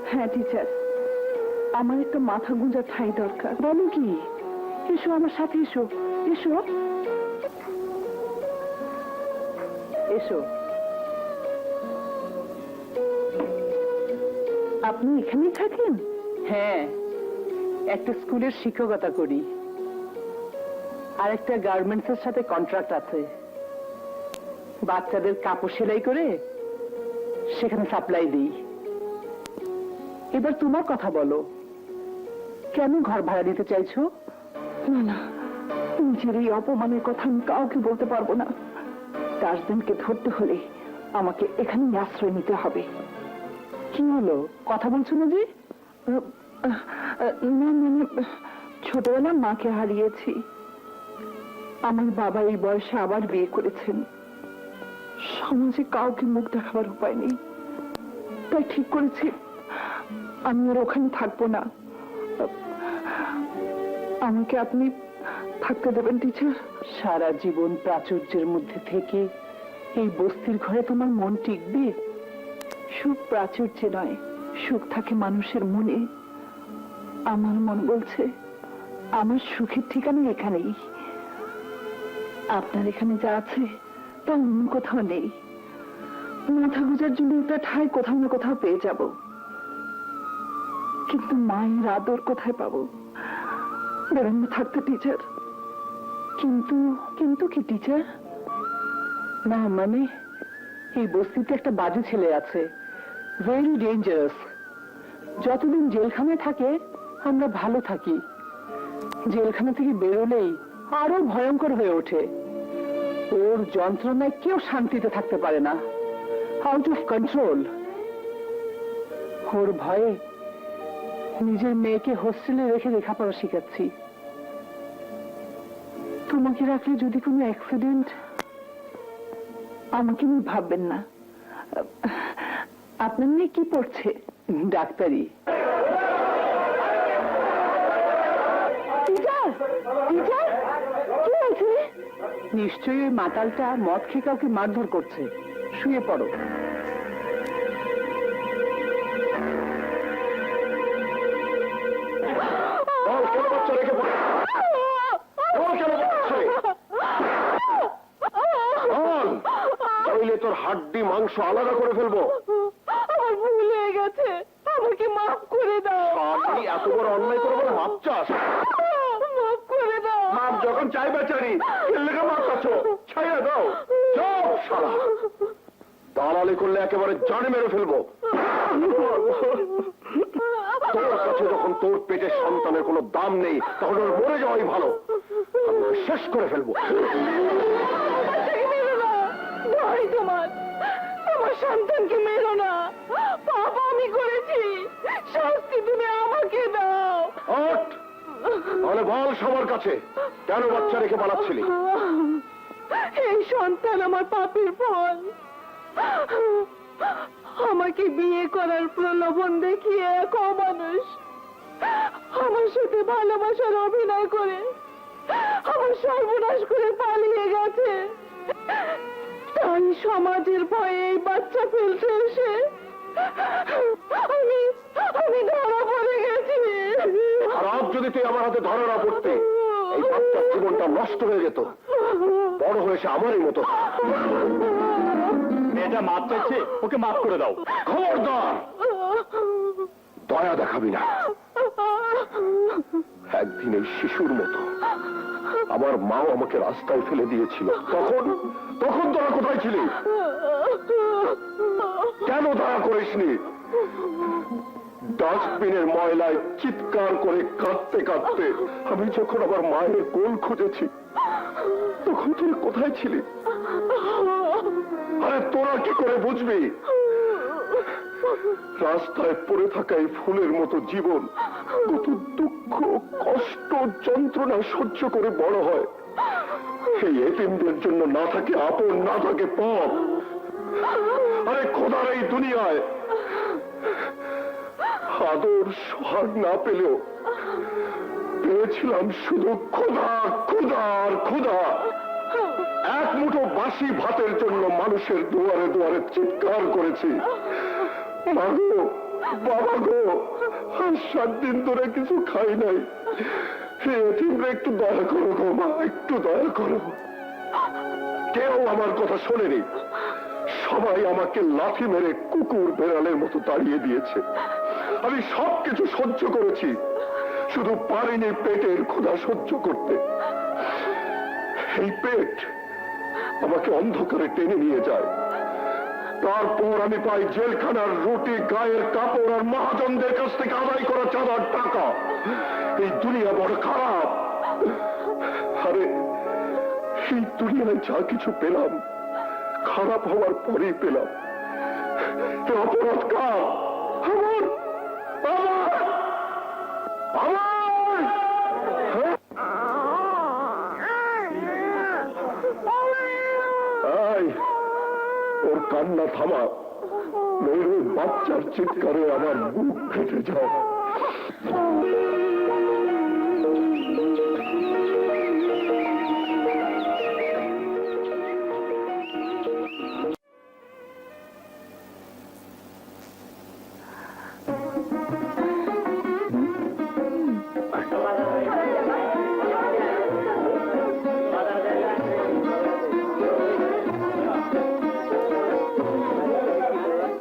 হ্যাঁ টিচার, আমার একটা মাথা গুঁজা ঠাঁই দরকার। বলো কি? এসো আমার সাথে, এসো এসো এসো। আপনি এখানেই থাকেন? হ্যাঁ, একটা স্কুলের শিক্ষকতা করি, আর একটা গার্মেন্টস এর সাথে কন্ট্রাক্ট আছে। বাচ্চাদের কাপড় সেলাই করে সেখানে সাপ্লাই দিই। এবার তোমার কথা বলো, কেন ঘর ভাড়া দিতে চাইছো? না না, নিজের এই অপমানের কথা আমি কাউকে বলতে পারবো না। তাজদিনকে ধরতে হলে আমাকে এখানেই আশ্রয় নিতে হবে। কি হলো, কথা বলছো না যে? না মানে, ছোটবেলা মাকে হারিয়েছি। আমার বাবা এই বয়সে আবার বিয়ে করেছেন। সমাজে কাউকে মুখ দেখাবার উপায় নেই, তাই ঠিক করেছি আমি আর ওখানে থাকবো না। আমাকে আপনি থাকতে দেবেন টিচার? সারা জীবন প্রাচুর্যের মধ্যে থেকে এই বস্তির ঘরে তোমার মন টিকবে? সুখ প্রাচুর্যে নয়, সুখ থাকে মানুষের মনে। আমার মন বলছে আমার সুখের ঠিকানা এখানেই। আপনার এখানে যা আছে তা অন্য কোথাও নেই। মাথা গুজার জন্য একটা ঠাঁই কোথাও না কোথাও পেয়ে যাব, কিন্তু মায়ের আদর কোথায় পাবো? বেরোন না থাকতে টিচার। কিন্তু কিন্তু কি টিচার? না মানে, এই বস্তিতে একটা বাজে ছেলে আছে, ভেরি ডেঞ্জারাস। যতদিন জেলখানায় থাকে আমরা ভালো থাকি, জেলখানা থেকে বেরোলেই আরো ভয়ঙ্কর হয়ে ওঠে। ওর যন্ত্রণায় কেউ শান্তিতে থাকতে পারে না, আউট অফ কন্ট্রোল। ওর ভয়ে নিজের মেয়েকে হোস্টেলে রেখে লেখাপড়া শিখাচ্ছি। তোমাকে রাখলে যদি কোনো অ্যাক্সিডেন্ট, আমাকে নিয়ে ভাববেন না। আপনার মেয়ে কি পড়ছে? ডাক্তারি। নিশ্চয়ই ওই মাতালটা মদ খেয়ে কাউকে মারধর করছে। শুয়ে পড়ো। তোর হাড্ডি মাংস আলাদা করে ফেলবো। আমার ভুল হয়ে গেছে, আমাকে মাফ করে দাও। আমি এত বড় অন্যায় করবো না, মাপ চাস? মাফ করে দাও। মাপ যখন চাই বেচারি, লেগে মাপ চাচ্ছ, ছাইয়া দাও। যাও শালা, দালালি করলে একেবারে জানে মেরে ফেলবো। তোর কাছে যখন তোর পেটের সন্তানের কোনো দাম নেই, তখন ওর মরে যাওয়াই ভালো। আমি ওকে শেষ করে ফেলবো। বাচ্চাকে মেরো না, ভাই তোমার আমার সন্তানকে মেরো না। পাপ আমি করেছি, শাস্তি তুমি আমাকে দাও। ওঠ! তাহলে বল সবার কাছে, কেন বাচ্চা রেখে পালাচ্ছিলি? এই সন্তান আমার পাপের ফল। আমাকে বিয়ে করার প্রলোভন দেখিয়ে এক অমানুষ আমার সাথে ভালোবাসার অভিনয় করে আমার সর্বনাশ করে পালিয়ে গেছে। তাই সমাজের ভয়ে এই বাচ্চা ফেলতে এসে আমি ধরা পড়ে গেছি। খারাপ যদি তুই আমার হাতে ধরা না পড়তে, এই বাচ্চার জীবনটা নষ্ট হয়ে যেত। বড় হয়েছে আমারই মতো। মেয়েটা মাপ চাইছে, ওকে মাফ করে দাও। খবরদার, দয়া দেখাবি না। একদিন এই শিশুর মতো আমার মাও আমাকে রাস্তায় ফেলে দিয়েছিল। তখন তখন তোরা কোথায় ছিলি? কেন দয়া করিসনি? ডাস্টবিনের ময়লায় চিৎকার করে কাঁদতে কাঁদতে আমি যখন আমার মায়ের কোল খুঁজেছি, তখন তুই কোথায় ছিলি? আরে তোরা কি করে বুঝবি? রাস্তায় পড়ে থাকা এই ফুলের মতো জীবন কত দুঃখ, কষ্ট, যন্ত্রণা সহ্য করে বড় হয়। এই এতিমদের জন্য না থাকে আপন, না থাকে পর। আরে খোদার এই দুনিয়ায় আদর সোহাগ না পেলেও পেয়েছিলাম শুধু ক্ষুধা, ক্ষুধা আর ক্ষুধা। এক মুঠো বাসি ভাতের জন্য মানুষের দুয়ারে দুয়ারে চিৎকার করেছি, মা গো, বাবা গো, আর 7 দিন ধরে কিছু খাই নাই। এতিমরা একটু দয়া করো গো মা, একটু দয়া করো। কেউ আমার কথা শোনেনি। সবাই আমাকে লাথি মেরে কুকুর বেড়ালের মতো তাড়িয়ে দিয়েছে। আমি সবকিছু সহ্য করেছি, শুধু পারিনি পেটের ক্ষুধা সহ্য করতে। এই পেট আমাকে অন্ধকারে টেনে নিয়ে যায়। তারপর আমি পাই জেলখানার রুটি, গায়ের কাপড় আর মহাজনদের কাছ থেকে আদায় করা চাঁদার টাকা। এই দুনিয়া বড় খারাপ। আরে এই দুনিয়ায় যা কিছু পেলাম খারাপ হওয়ার পরেই পেলাম। এ অপরাধ কার? আমার আমার আমার হ্যাঁ? এই, ওর কান্না থামা, নইলে বাচ্চার চিৎকারে আমার বুক ফেটে যায়।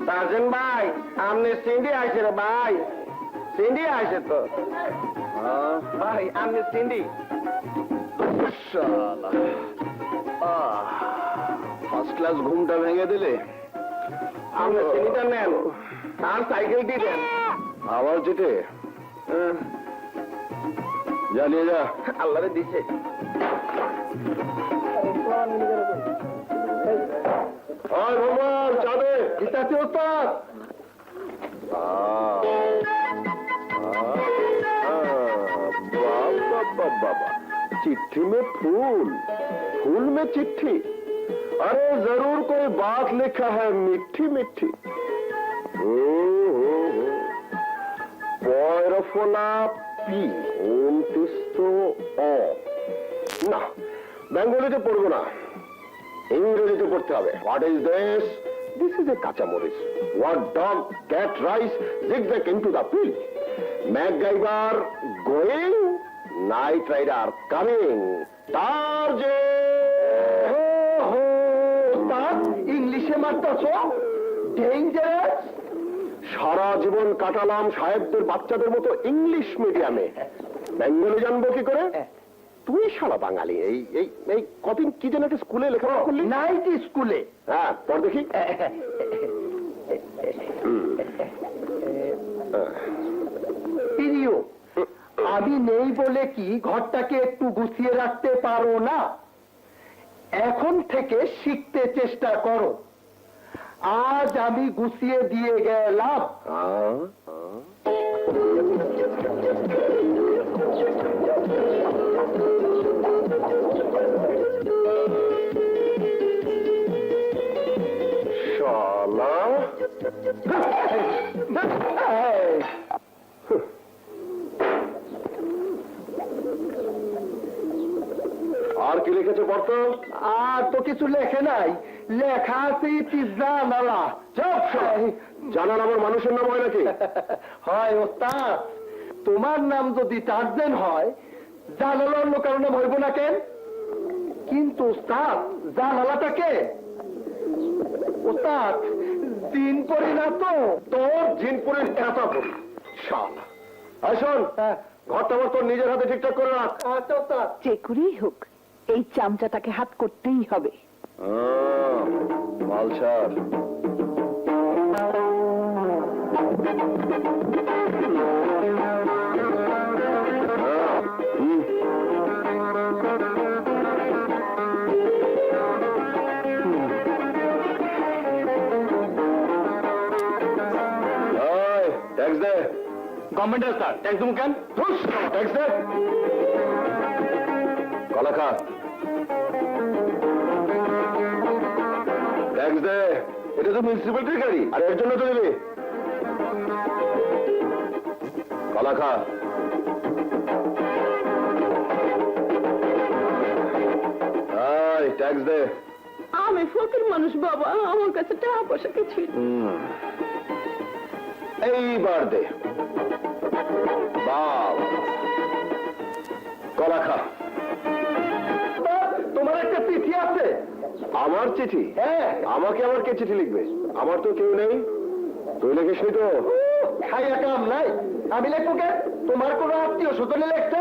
সার্জেন ভাই, আমনে সিন্ডি আইছে রে ভাই, সিন্ডি আইছে তো ভাই, আমনে সিন্ডি। ফার্স্ট ক্লাস ঘুমটা ভেঙে দিলে। আমনে সিন্ডিটা নেন আর সাইকেলটি দেন। আবার যেতে জানিয়ে যা। আল্লাহরে দিছে। আর ভগবান চাঁদে গীতাতে ওস্তাদ। बाबा, चिट्ठी में फूल, फूल में चिट्ठी। अरे जरूर कोई बात लिखा है मिठी मिठी। পয়রফলা পি 29 না, বেঙ্গলিতে পড়বো না, ইংরেজিতে পড়তে হবে। What is this? This is a কাঁচামরিচ। What dog cat rice zigzag into the field. MacGyver going, Knight Rider coming. তার যে ইংলিশে মারতেছ, ডেঞ্জারাস। সারা জীবন কাটালাম সাহেবদের বাচ্চাদের মতো ইংলিশ মিডিয়ামে, বেঙ্গলি জানবো কি করে? তুই শালা বাঙালি। এই এই এই কদিন কি যেন একটা স্কুলে লেখাপড়া করলি? নাইট স্কুলে। হ্যাঁ, পর দেখি। প্রিয়, আমি নেই বলে কি ঘরটাকে একটু গুছিয়ে রাখতে পারো না? এখন থেকে শিখতে চেষ্টা করো। আজ আমি গুছিয়ে দিয়ে গেলাম। শালা আর কি লিখেছে পড়তো? আর তো কিছু লেখে নাই, লেখা আছে জানালা। জানাল আমার মানুষের নাম হয় নাকি? হয় ওস্তাদ, তোমার নাম যদি টার্জেন হয়, জানালা অন্য কারো নাম হইব না কেন? কিন্তু ওস্তাদ, জানালাটা কে? ওস্তাদ, দিন পড়ি না তো। তোর জিনপুরের একা পড়ি। শালা আয় শোন, ঘরটা আমার তোর নিজের হাতে ঠিকঠাক করে রাখ। আচ্ছা ওস্তাদ। যে করেই হোক এই চামচাটাকে হাত করতেই হবে। মালসার ট্যাক্স দে। গভর্নমেন্টের স্যার ট্যাক্স দেবো কেন? ট্যাক্স দে। কলা খা। ট্যাক্স দে। এটা তো মিউনিসিপ্যালিটির গাড়ি, আর এর জন্য তো দিবি। কলা খা। ট্যাক্স দে। আমি ফকির মানুষ বাবা, আমার কাছে টাকা পয়সা কিছুই নেই। এইবার দে। বাবা কলা খা। তোমার একটা চিঠি আছে। আমার চিঠি? হ্যাঁ। আমাকে আবার কে চিঠি লিখবে? আমার তো কেউ নেই। তুই লিখিস নি তো? খাইয়া কাম নাই, আমি লেখবো কেন? তোমার কোনো আত্মীয় স্বজনে লেখছে?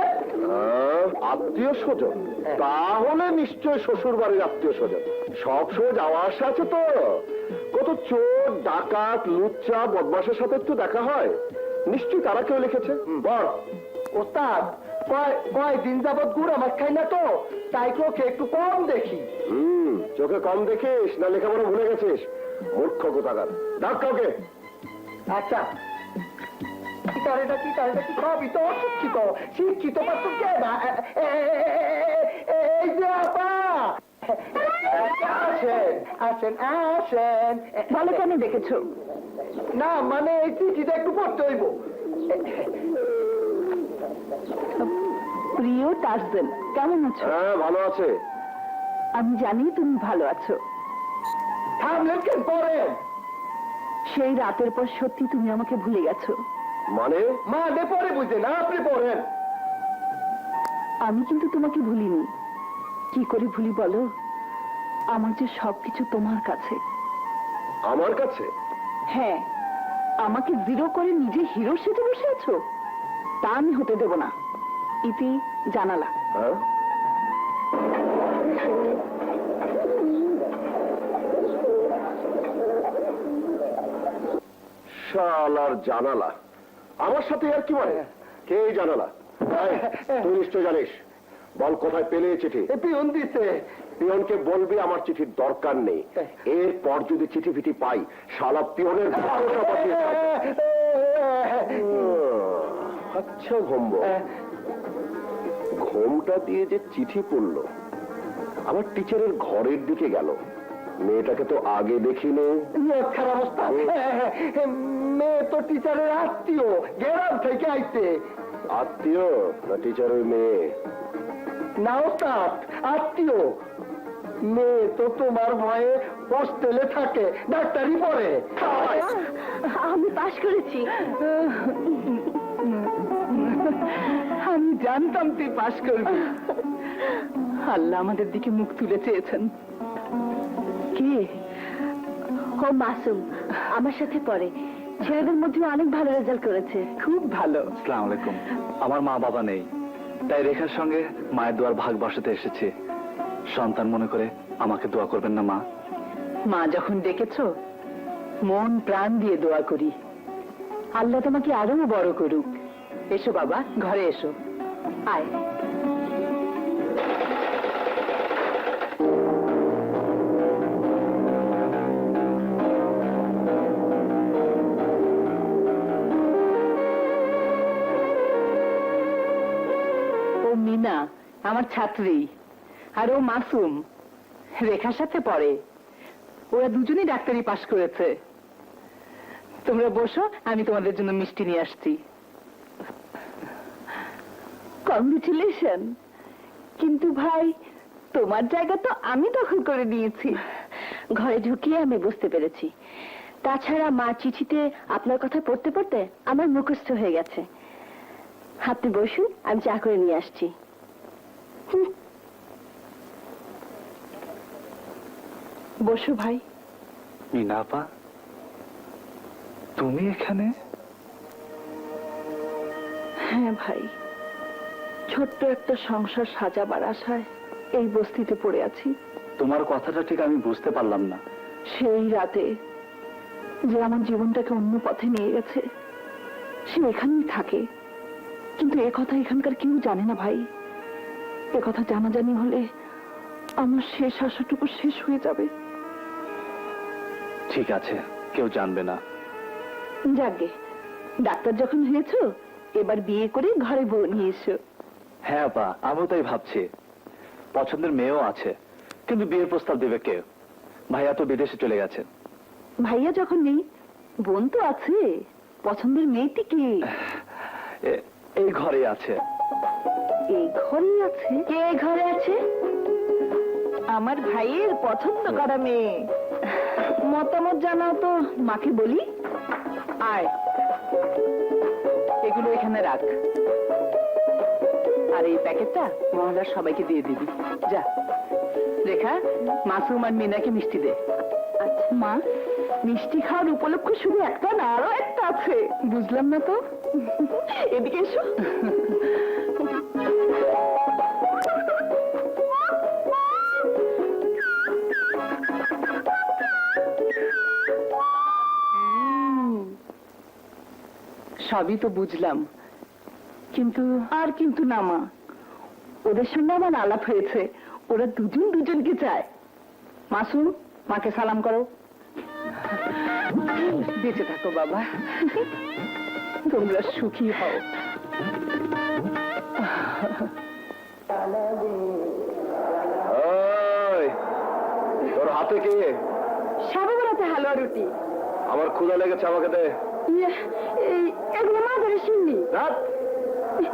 আত্মীয় স্বজন? তাহলে নিশ্চয় শ্বশুর বাড়ির আত্মীয় স্বজন। সব সময় যাওয়া আসা আছে তো। কত চোর ডাকাত লুচ্চা বদমাশের সাথে একটু দেখা হয়, নিশ্চয়ই তারা কেউ লিখেছে। বল। ওস্তাদ, কয় দিন যাবৎ গুড় আমার খাই না তো, তাই চোখে একটু কম দেখি। চোখে কম দেখিস না লেখাপড়া ভুলে গেছিস? মূর্খ কোথাকার। ডাক কাউকে। আচ্ছা, এটা কি সবই তো অশিক্ষিত। শিক্ষিত পাচ্ছ কে না? এই যে আপা, আসেন আসেন আসেন। ভালো কেন দেখেছো? না মানে এই চিঠিটা একটু পড়তে হইব। প্রিয় টার্জেন, কেমন আছো? হ্যাঁ ভালো আছে। আমি জানি তুমি ভালো আছো। থামলেন কেন? পড়েন। সেই রাতের পর সত্যি তুমি আমাকে ভুলে গেছো। মানে? মানে পরে বুঝে না, আপনি পড়েন। আমি কিন্তু তোমাকে ভুলিনি। কি করে ভুলি বলো? আমার যে সবকিছু তোমার কাছে। আমার কাছে? হ্যাঁ, আমাকে জিরো করে নিজে হিরো সেজে বসে আছো, তা আমি হতে দেব না। ইতি জানালা। হ্যাঁ? শালার জানালা আমার সাথে আর কি মানে? কে এই জানালা? তুই নিশ্চয় জানিস। বল কোথায় পেলে এই চিঠি? পিয়ন দিছে। পিয়নকে বলবি আমার চিঠির দরকার নেই। এরপর যদি চিঠি ফিটি পাই, শালা পিয়নের 12টা বাজিয়ে ছাড়বো। আচ্ছা ঘুমব। ঘুমটা দিয়ে যে চিঠি পড়লো, আমার টিচারের ঘরের দিকে গেল। মেয়েটাকে তো আগে দেখিনি। খারাপ অবস্থা। মেয়ে তো টিচারের আত্মীয়, গ্রাম থেকে আইছে। আত্মীয় না টিচারের মেয়ে? না ওস্তাদ, আত্মীয়। মেয়ে তো তোমার ভয়ে হোস্টেলে থাকে, ডাক্তারি পড়ে। আমি পাশ করেছি। আমি জানতাম তুই পাশ করবি। আল্লাহ আমাদের দিকে মুখ তুলে চেয়েছেন। কে? ও মাসুম, আমার সাথে পড়ে। ছেলেদের মধ্যে অনেক ভালো রেজাল্ট করেছে। খুব ভালো। আসসালামু আলাইকুম। আমার মা বাবা নেই, তাই রেখার সঙ্গে মায়ের দোয়ার ভাগ বসাতে এসেছি। সন্তান মনে করে আমাকে দোয়া করবেন না মা? মা যখন ডেকেছো, মন প্রাণ দিয়ে দোয়া করি। আল্লাহ তোমাকে আরো বড় করুক। এসো বাবা, ঘরে এসো। আয়। ও মিনা আমার ছাত্রী, আর ও মাসুম রেখার সাথে পড়ে। ওরা দুজনেই ডাক্তারি পাশ করেছে। তোমরা বসো, আমি তোমাদের জন্য মিষ্টি নিয়ে আসছি। কংগ্রেচুলেশন। কিন্তু ভাই, তোমার জায়গা তো আমি দখল করে নিয়েছি। ঘরে ঢুকিয়ে আমি বুঝতে পেরেছি। তাছাড়া মা চিঠিতে আপনার কথা পড়তে পড়তে আমার মুখস্থ হয়ে গেছে। আপনি বসুন, আমি চা করে নিয়ে আসছি। বসো ভাই। মিনা আপা, তুমি এখানে? হ্যাঁ ভাই, ছোট্ট একটা সংসার সাজাবার আশায় এই বস্তিতে পড়ে আছি। তোমার কথাটা ঠিক আমি বুঝতে পারলাম না। সেই রাতে যে আমার জীবনটাকে অন্য পথে নিয়ে গেছে, সে এখানেই থাকে। কিন্তু এ কথা এখানকার কেউ জানে না ভাই। এ কথা জানাজানি হলে আমার শেষ আশাটুকু শেষ হয়ে যাবে। ঠিক আছে, কেউ জানবে না। যাকে ডাক্তার যখন হয়েছো, এবার বিয়ে করে ঘরে বউ নিয়ে এসো। হ্যাঁ আপা, আমিও তাই ভাবছি। পছন্দের মেয়েও আছে, কিন্তু বিয়ের প্রস্তাব দেবে কে? ভাইয়া তো বিদেশে চলে গেছে। ভাইয়া যখন নেই, বোন তো আছে। পছন্দের মেয়েটি কি? এই ঘরে আছে। এই ঘরে আছে? কে ঘরে আছে? আমার ভাইয়ের পছন্দ করা মেয়ে। মতামত জানাও তো, মাকে বলি। আয়, এগুলো এখানে রাখ। আর এই প্যাকেটটা মহল্লার সবাইকে দিয়ে দিবি। যা রেখা, মাসুম আর মিনাকে মিষ্টি দে। আচ্ছা মা, মিষ্টি খাওয়ার উপলক্ষ শুধু একটা না, আরো একটা আছে। বুঝলাম না তো। এদিকে এসো। সবই তো বুঝলাম, কিন্তু আর কিন্তু না মা, ওদের সঙ্গে আমার আলাপ হয়েছে। ওরা দুজন দুজনকে চায়। মাসুম, মাকে সালাম করো। বেঁচে থাকো বাবা, তোমরা সুখী হও। তোর হাতে কে? সারা বেড়াতে হালুয়া রুটি। আমার ক্ষুধা লেগেছে, আমাকে দে। এগুলো মা ধরে শুনলি। রাত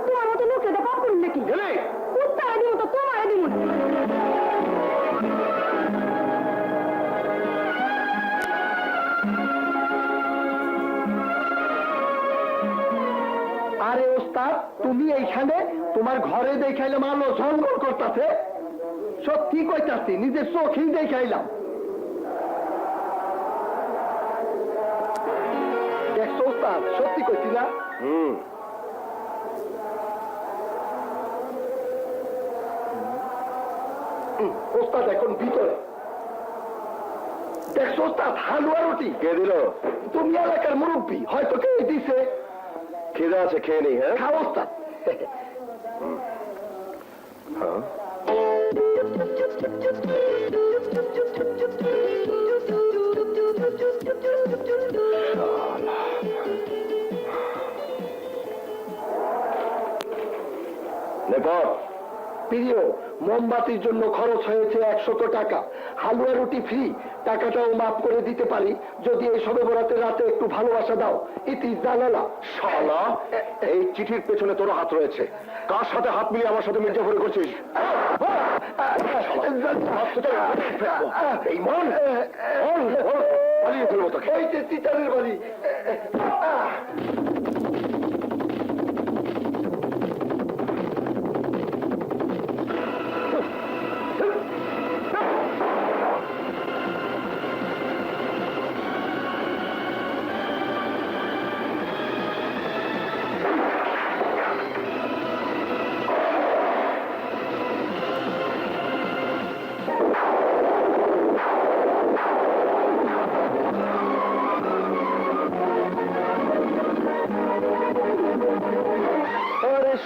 তোমার মতো লোকটা পাপ করুন নাকি? গেলে উত্তর দিব তো তোমার দিব। আরে ওস্তাদ, তুমি এইখানে? তোমার ঘরে দেখাইলাম আলো ঝলমল করতেছে। সত্যি কইতাছি, নিজের চোখেই দেখাইলাম। দেখছো ওস্তাদ, সত্যি কইছি না? ওস্তাদ এখন ভিতরে। দেখছো ওস্তাদ, হালুয়া রুটি। কে দিল? তুমি এলাকার মুরব্বী, হয়তো কে দিছে। খিদে আছে, খেয়ে নি। হ্যাঁ খাও ওস্তাদ। হ্যাঁ, নেপথ প্রিয়, মোমবাতির জন্য খরচ হয়েছে 100 টাকা। হালুয়া রুটি ফ্রি, টাকাটাও মাফ করে দিতে পারি যদি এই সবে বরাতের রাতে একটু ভালোবাসা দাও। ইতি জানালা। শালা, এই চিঠির পেছনে তোর হাত রয়েছে। কার সাথে হাত মিলিয়ে আমার সাথে মির্জাফরি করছিস? এই মন পালিয়ে ফেলবো তোকে। এই যে চিতারের বাড়ি।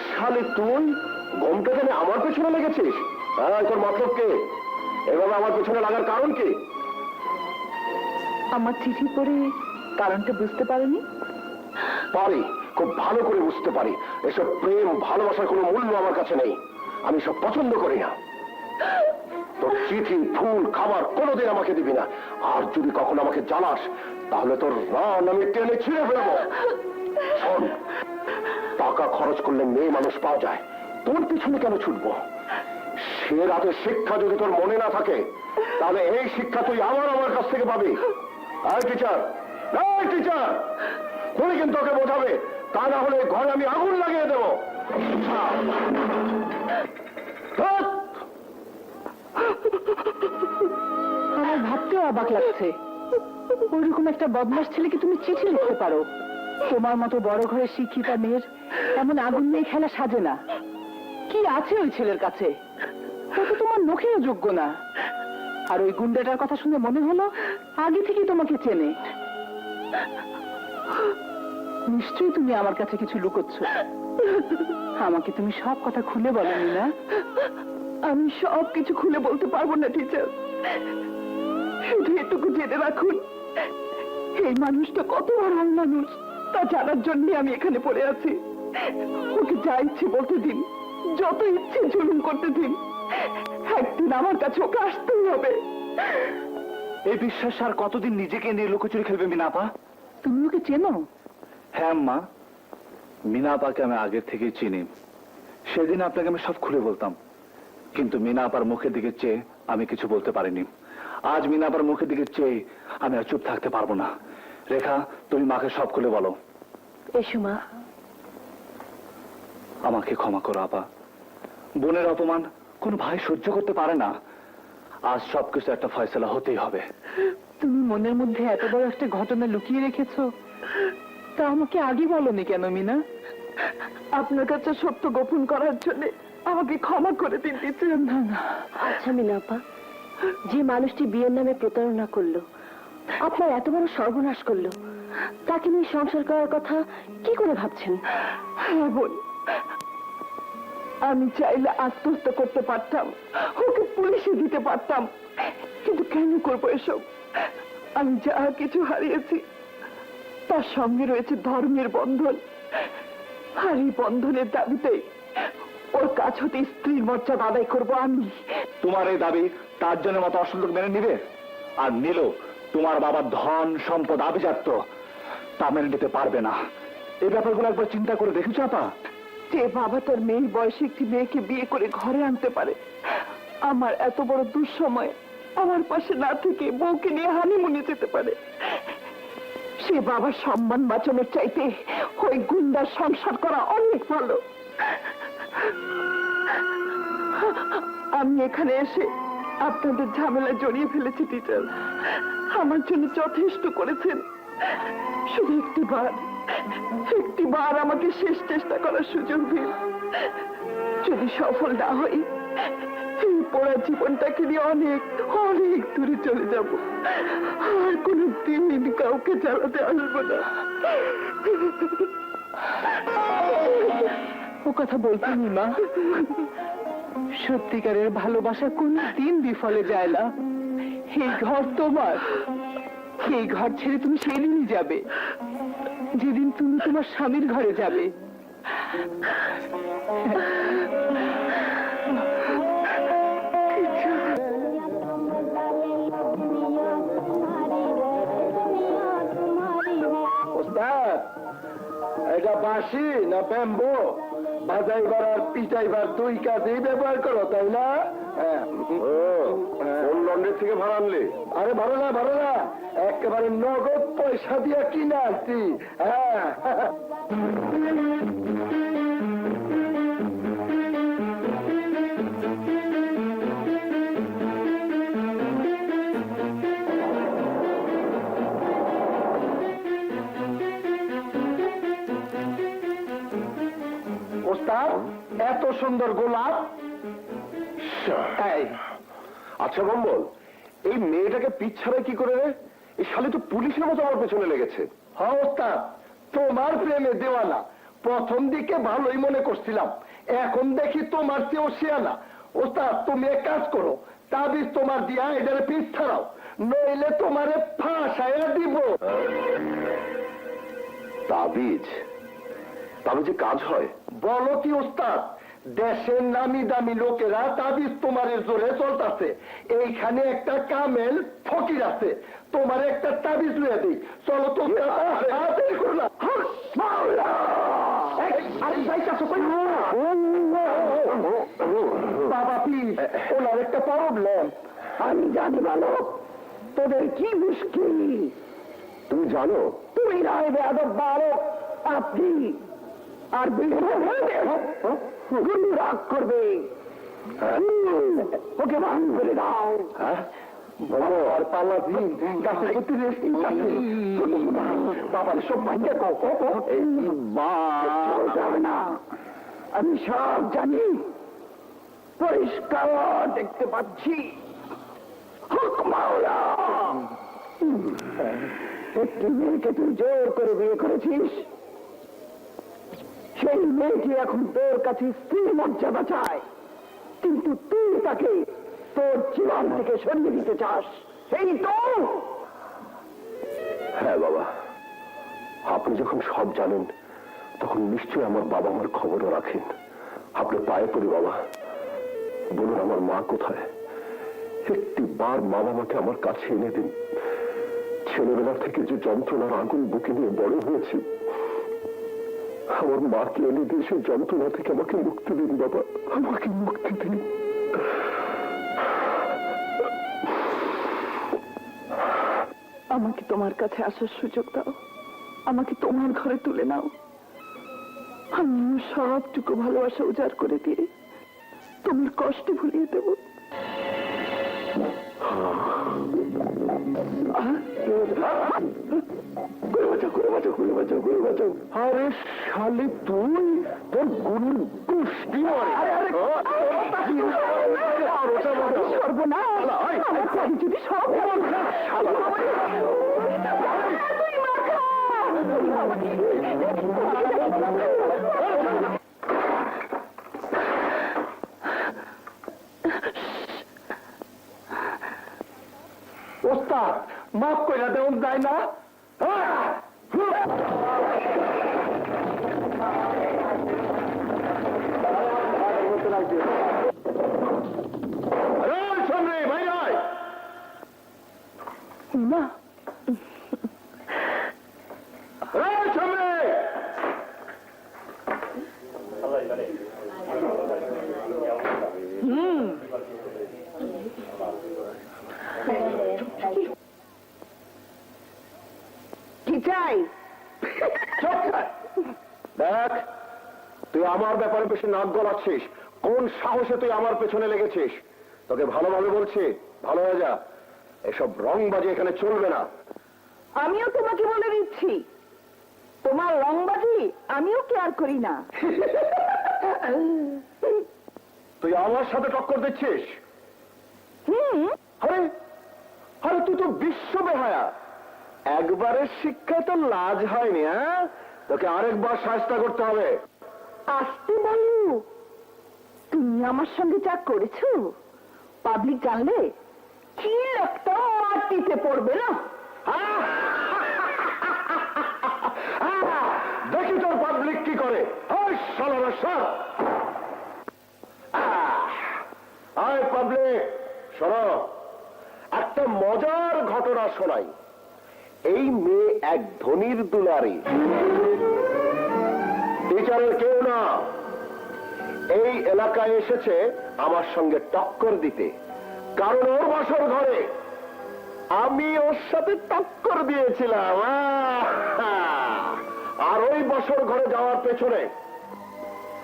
শালে তুই গমটা কেন আমার পেছনে লেগেছিস? হ্যাঁ, তোর মতলব কে? এভাবে আমার পেছনে লাগার কারণ কি? আমার চিঠি পড়ে কারণটা বুঝতে পারোনি? পারি, খুব ভালো করে বুঝতে পারি। এসব প্রেম ভালোবাসার কোনো মূল্য আমার কাছে নেই। আমি সব পছন্দ করি না। তোর চিঠি, ফুল, খাবার কোনোদিন আমাকে দিবি না। আর যদি কখনো আমাকে জ্বালাস, তাহলে তোর রান আমি টেনে ছিঁড়ে ফেলবো। শোন, টাকা খরচ করলে মেয়ে মানুষ পাওয়া যায়, তোর পিছনে কেন ছুটবো? সে রাতের শিক্ষা যদি তোর মনে না থাকে, তাহলে এই শিক্ষা তুই আমার কাছ থেকে পাবি। এই টিচার, এই টিচার, তুমি কিন্তু ওকে বোঝাবে, তা না হলে ঘরে আমি আগুন লাগিয়ে দেবো। আমার ভাবতেও অবাক লাগছে, ওইরকম একটা বদমাস ছেলেকে তুমি চিঠি লিখতে পারো। তোমার মতো বড় ঘরের শিক্ষিতা মেয়ের এমন আগুন নিয়ে খেলা সাজে না। কি আছে ওই ছেলের কাছে? ও তো তোমার নখেও যোগ্য না। আর ওই গুন্ডাটার কথা শুনে মনে হলো আগে থেকেই তোমাকে চেনে। নিশ্চয়ই তুমি আমার কাছে কিছু লুকোচ্ছ। আমাকে তুমি সব কথা খুলে বলোনি না? আমি সব কিছু খুলে বলতে পারবো না টিচার, শুধু এটুকু জেনে রাখুন, এই মানুষটা কত বড় মানুষ তা জানার জন্য আমি এখানে পড়ে আছি। ওকে যা ইচ্ছে বলতে দিন, যত ইচ্ছে জুলুম করতে দিন, একদিন আমার কাছে ওকে আসতেই হবে। এই বিশ্বাস আর কতদিন নিজেকে নিয়ে লুকোচুরি খেলবে মিনাপা? তুমি ওকে চেনো? হ্যাঁ মা, মিনাপাকে আমি আগের থেকেই চিনি। সেদিন আপনাকে আমি সব খুলে বলতাম, কিন্তু মিনাপার মুখের দিকে চেয়ে আমি কিছু বলতে পারিনি। আজ মিনাপার মুখের দিকে চেয়ে আমি আর চুপ থাকতে পারবো না। রেখা, তুমি মাকে সব খুলে বলো। এসো মা। আমাকে ক্ষমা করো আপা। বোনের অপমান কোন ভাই সহ্য করতে পারে না। আজ সবকিছু একটা ফয়সালা হতেই হবে। তুমি মনের মধ্যে এত বড় একটা ঘটনা লুকিয়ে রেখেছো, তা আমাকে আগে বলনি কেন মিনা? আপনার কাছে সত্য গোপন করার জন্য আমাকে ক্ষমা করে দিন টিচার। আচ্ছা মিনাপা, যে মানুষটি বিয়ের নামে প্রতারণা করলো, আপনার এত বড় সর্বনাশ করলো, তাকে নিয়ে সংসার করার কথা কি করে ভাবছেন? হ্যাঁ বোন, আমি চাইলে আত্মহত্যা করতে পারতাম, ওকে পুলিশে দিতে পারতাম, কিন্তু কেন করবো এসব? আমি যা কিছু হারিয়েছি তার সঙ্গে রয়েছে ধর্মের বন্ধন, আর এই বন্ধনের দাবিতেই ওর কাছ হতে স্ত্রীর মর্যাদা আদায় করবো আমি। তোমার এই দাবি তার জন্য মতো অসন্তোষ মেনে নিবে? আর নিল তোমার বাবার ধন সম্পদ আভিজাত্য, তা মেনে নিতে পারবে না। এই ব্যাপারগুলো একবার চিন্তা করে দেখেছো আপা? যে বাবা তার মেয়ের বয়সে একটি মেয়েকে বিয়ে করে ঘরে আনতে পারে, আমার এত বড় দুঃসময় আমার পাশে না থেকে বউকে নিয়ে হানিমুনে যেতে পারে, সে বাবার সম্মান বাঁচানোর চাইতে ওই গুন্ডার সংসার করা অনেক ভালো। আমি এখানে এসে আপনাদের ঝামেলা জড়িয়ে ফেলেছি টিচার, আমার জন্য যথেষ্ট করেছেন। শুধু একটিবার আমাকে শেষ চেষ্টা করার সুযোগ দিন। যদি সফল না হই, এই পোড়া জীবনটাকে নিয়ে অনেক অনেক দূরে চলে যাব, আর কোনো দিন কাউকে জ্বালাতে আসবো না। ও কথা বলতে নি মা। সত্যিকারের ভালোবাসা কোন দিন বিফলে যায় না। এই ঘর তোমার, এই ঘর ছেড়ে তুমি সেদিনই যাবে যেদিন তুমি তোমার স্বামীর ঘরে যাবে। ওস্তাদ, এটা বাঁশি না ব্যাম্বো? বাজাইবার আর পিটাইবার দুই কাজেই ব্যবহার করো, তাই না? হ্যাঁ। কোন লন্ডন থেকে ভাড়া আনলে? আরে ভালো না, একেবারে নগদ পয়সা দিয়া কিনে আসছি। হ্যাঁ। ওস্তাদ, এত সুন্দর গোলাপ। এই, আচ্ছা কম্বল, এই মেয়েটাকে পিছাবে কি করে রে? এই শালি তো পুলিশের মতো আমার পেছনে লেগেছে। হ্যাঁ ওস্তাদ, তোমার প্রেমে দেওয়ানা, প্রথম দিকে ভালোই মনে করছিলাম, এখন দেখি তোমার চেয়েও শিয়ানা। ওস্তাদ, তুমি এক কাজ করো, তাবিজ তোমার দিয়া এটারে পিছ ছাড়াও, নইলে তোমারে ফাঁসাইয়া দিব। তাবিজ? তাবিজে কাজ হয়? বলো কি ওস্তাদ, দেশের নামি দামি লোকেরা তাবিজ তোমার জোরে চলতেছে। এইখানে একটা কামেল ফকির আছে, তোমার একটা তাবিজ লুয়ে দিই, চলো তো। তাড়াতাড়ি করো না। বাবা প্লিজ, ওনার একটা প্রবলেম। আমি জানি বালক, তোদের কি মুশকিল। তুমি জানো? তুমি নাই বেয়াদব বালক, আপনি আর গুরু রাগ করবে। ওকে মান করে দাও। আর পালাবি গাছে করতে বাবার সব ভাঙ্গে যাবে না। আমি সব জানি, পরিষ্কার দেখতে পাচ্ছি। হুক মাওলা, একটি মেয়েকে তুই জোর করে বিয়ে করেছিস, সেই মেয়েটি এখন তোর কাছে স্ত্রীর মর্যাদা চায়, কিন্তু তুই তাকে তোর জীবন থেকে সরিয়ে দিতে চাস, এই তো? হ্যাঁ বাবা, আপনি যখন সব জানেন তখন নিশ্চয়ই আমার বাবা মার খবরও রাখেন। আপনি পায়ে পড়ি বাবা, বলুন আমার মা কোথায়? একটি বার মা বাবাকে আমার কাছে এনে দিন। ছেলেবেলা থেকে যে যন্ত্রণার আগুন বুকে নিয়ে বড় হয়েছে, আমার মাকে এনে দিয়ে সেই যন্ত্রণা থেকে আমাকে মুক্তি দিন বাবা, আমাকে মুক্তি দিন। আমাকে তোমার কাছে আসার সুযোগ দাও, আমাকে তোমার ঘরে তুলে নাও। আমি সবটুকু ভালোবাসা উজাড় করে দিয়ে তোমার কষ্ট ভুলিয়ে দেব। আরে শালি, তুই তোর গুরুর কুষ্টি সর্বনাশ, যদি সব ওস্তাদ, মাফ করে দেওয়া যায় না? না, কি চাই? দেখ, তুই আমার ব্যাপারে বেশি নাক গলাচ্ছিস। কোন সাহসে তুই আমার পেছনে লেগেছিস? তোকে ভালোভাবে বলছি, ভালো হয়ে যা। এসব রংবাজি এখানে চলবে না। আমিও তোমাকে বলে দিচ্ছি, তোমার রংবাজি আমিও কেয়ার করি না। তুই আমার সাথে টক্কর দিচ্ছিস? আরে আরে, তুই তো বিশ্ব বেহায়া। একবারের শিক্ষায় তো লাজ হয়নি, হ্যাঁ? তোকে আরেকবার শাস্তা করতে হবে। আসতে বলো, তুমি আমার সঙ্গে যা করেছো পাবলিক জানলে কি একটা মাটিতে পড়বে না। দেখি তোর পাবলিক কি করে। আয় পাবলিক, শোনো, একটা মজার ঘটনা শোনাই। এই মেয়ে এক ধনির দুলারি, টিচারের কেউ না। এই এলাকায় এসেছে আমার সঙ্গে টক্কর দিতে, কারণ ওর বাসর ঘরে আমি ওর সাথে টক্কর দিয়েছিলাম। আর ওই বাসর ঘরে যাওয়ার পেছনে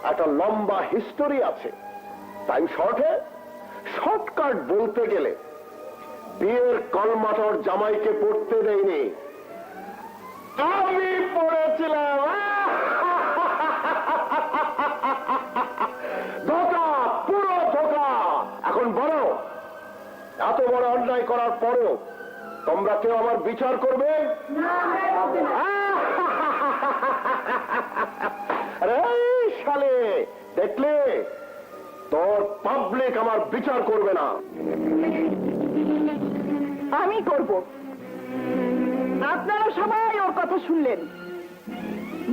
একটা লম্বা হিস্টোরি আছে। তাই শর্টকাট বলতে গেলে, বিয়ের কলমাটর জামাইকে পড়তে দেয়নি, আমি পড়েছিলাম। ধোকা, পুরো ধোকা। এখন বলো, এত বড় অন্যায় করার পরেও তোমরা কেউ আমার বিচার করবে? আরে শালে, দেখলে তোর পাবলিক আমার বিচার করবে না। আমি করব। আপনারা সবাই ওর কথা শুনলেন,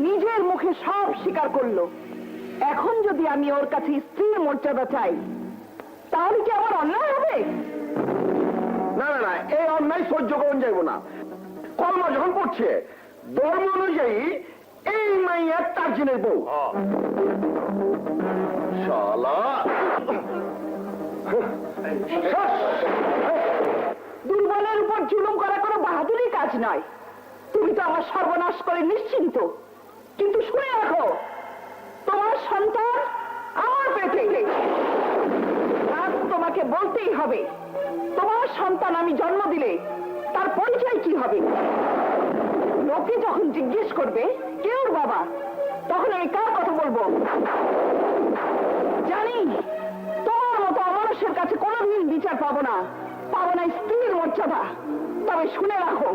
নিজের মুখে সব স্বীকার করলো। এখন যদি আমি ওর কাছে স্ত্রীর মর্যাদা চাই, তাহলে কি আমার অন্যায় হবে? না না না, এই অন্যায় সহ্য করুন যাইব না। কলমা যখন পড়ছে, ধর্ম অনুযায়ী এই মাইয়া টার্জিনের বউ। শালা দুর্বলের উপর জুলুম করা কোনো বাহাদুরি কাজ নয়। তুমি তো আমার সর্বনাশ করে নিশ্চিন্ত, কিন্তু শুনে রাখো, তোমার সন্তান আমার পেটে। আজ তোমাকে বলতেই হবে, তোমার সন্তান আমি জন্ম দিলে তার পরিচয় কি হবে। লোকে যখন জিজ্ঞেস করবে কে ওর বাবা, তখন আমি কার কথা বলবো? জানি তোমার মতো অমানুষের কাছে কোনোদিন বিচার পাবো না, পাবো না স্ত্রীর মর্যাদা। তবে শুনে রাখো,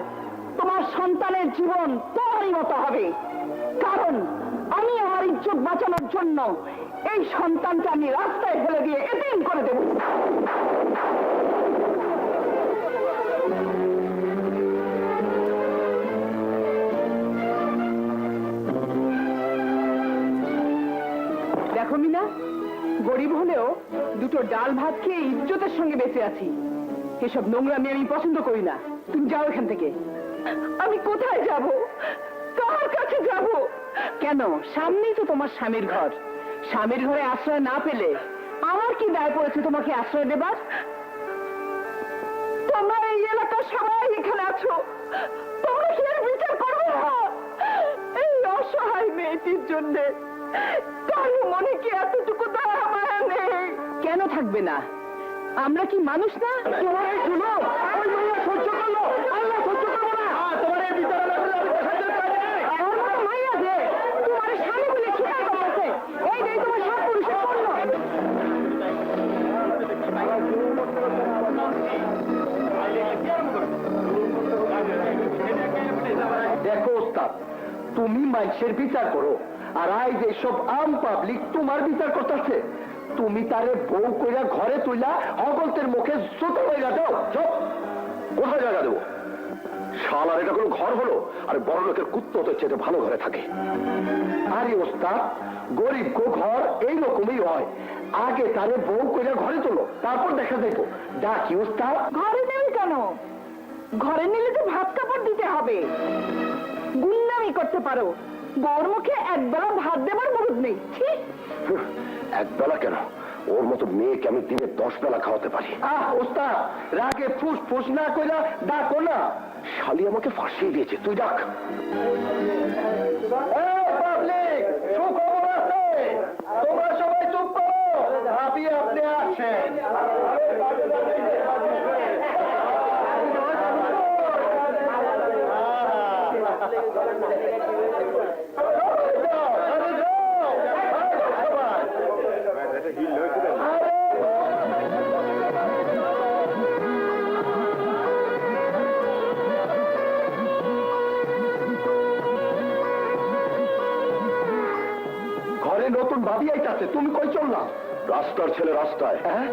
তোমার সন্তানের জীবন তোমারই মতো হবে, কারণ আমি আমার ইজ্জত বাঁচানোর জন্য এই সন্তানকে আমি রাস্তায় ফেলে দিয়ে এতিম করে দেব। দেখো মিনা, গরিব হলেও দুটো ডাল ভাত খেয়ে ইজ্জতের সঙ্গে বেঁচে আছি। এসব নোংরামি আমি পছন্দ করি না। তুমি যাও এখান থেকে। আমি কোথায় যাব? কার কাছে যাব? কেন, সামনেই তো তোমার স্বামীর ঘর। স্বামীর ঘরে আশ্রয় না পেলে আমার কি দায় পড়েছে তোমাকে আশ্রয় দেবার? তোমরা এই এলাকার সবাই এখানে আছো, তোমরা কি এর বিচার করবে না? এই অসহায় মেয়েটির জন্য কারো মনে কি এতটুকু দয়া মায়া নেই? কেন থাকবে না? আমরা কি মানুষ না? তোমার এই শুনো, ওই মাইয়া সহ্য করলো, আল্লাহ সহ্য করবো না। তোমার এই বিচার না করলে আমি দেখাইতে পারি না। আমার মতো মাইয়া যে তোমার স্বামী বলে স্বীকার করতেছে, এই যে তোমার সব পুরুষের পণ্য। দেখো ওস্তাদ, তুমি মানুষের বিচার করো, আর আজ এইসব আম পাবলিক তোমার বিচার করতেছে। তুমি তারে বউ কইরা ঘরে তুইলা অগলতের মুখে জুতো হইয়া দাও। চুপ! কোথায় জায়গা দেবো? শালার এটা কোনো ঘর হলো? আরে বড় লোকের কুত্তো তো চেয়ে ভালো ঘরে থাকে। আরে ওস্তাদ, গরিব গো ঘর এইরকমই হয়। আগে তারে বউ কইরা ঘরে তোলো, তারপর দেখা যাইব। ডাকি ওস্তাদ। ঘরে নেবে কেন? ঘরে নিলে তো ভাত কাপড় দিতে হবে। গুন্ডামি করতে পারো, বউর মুখে একবেলা ভাত দেবার মুরুদ নেই। ঠিক এক বেলা কেন, ওর মতো মেয়েকে আমি দিনে 10 বেলা খাওয়াতে পারি। ওস্তাদ, রাগে ফুস ফুস না কইরা ডাকো না। শালি আমাকে ফাঁসিয়ে দিয়েছে, তুই ডাক। পাবলিক, সুখবর আছে, তোমরা সবাই চুপ করো। ভাবি আপনি আসেন। ঘরে নতুন ভাবি আইতাছে, তুমি কই চললা? রাস্তার ছেলে রাস্তায়। হ্যাঁ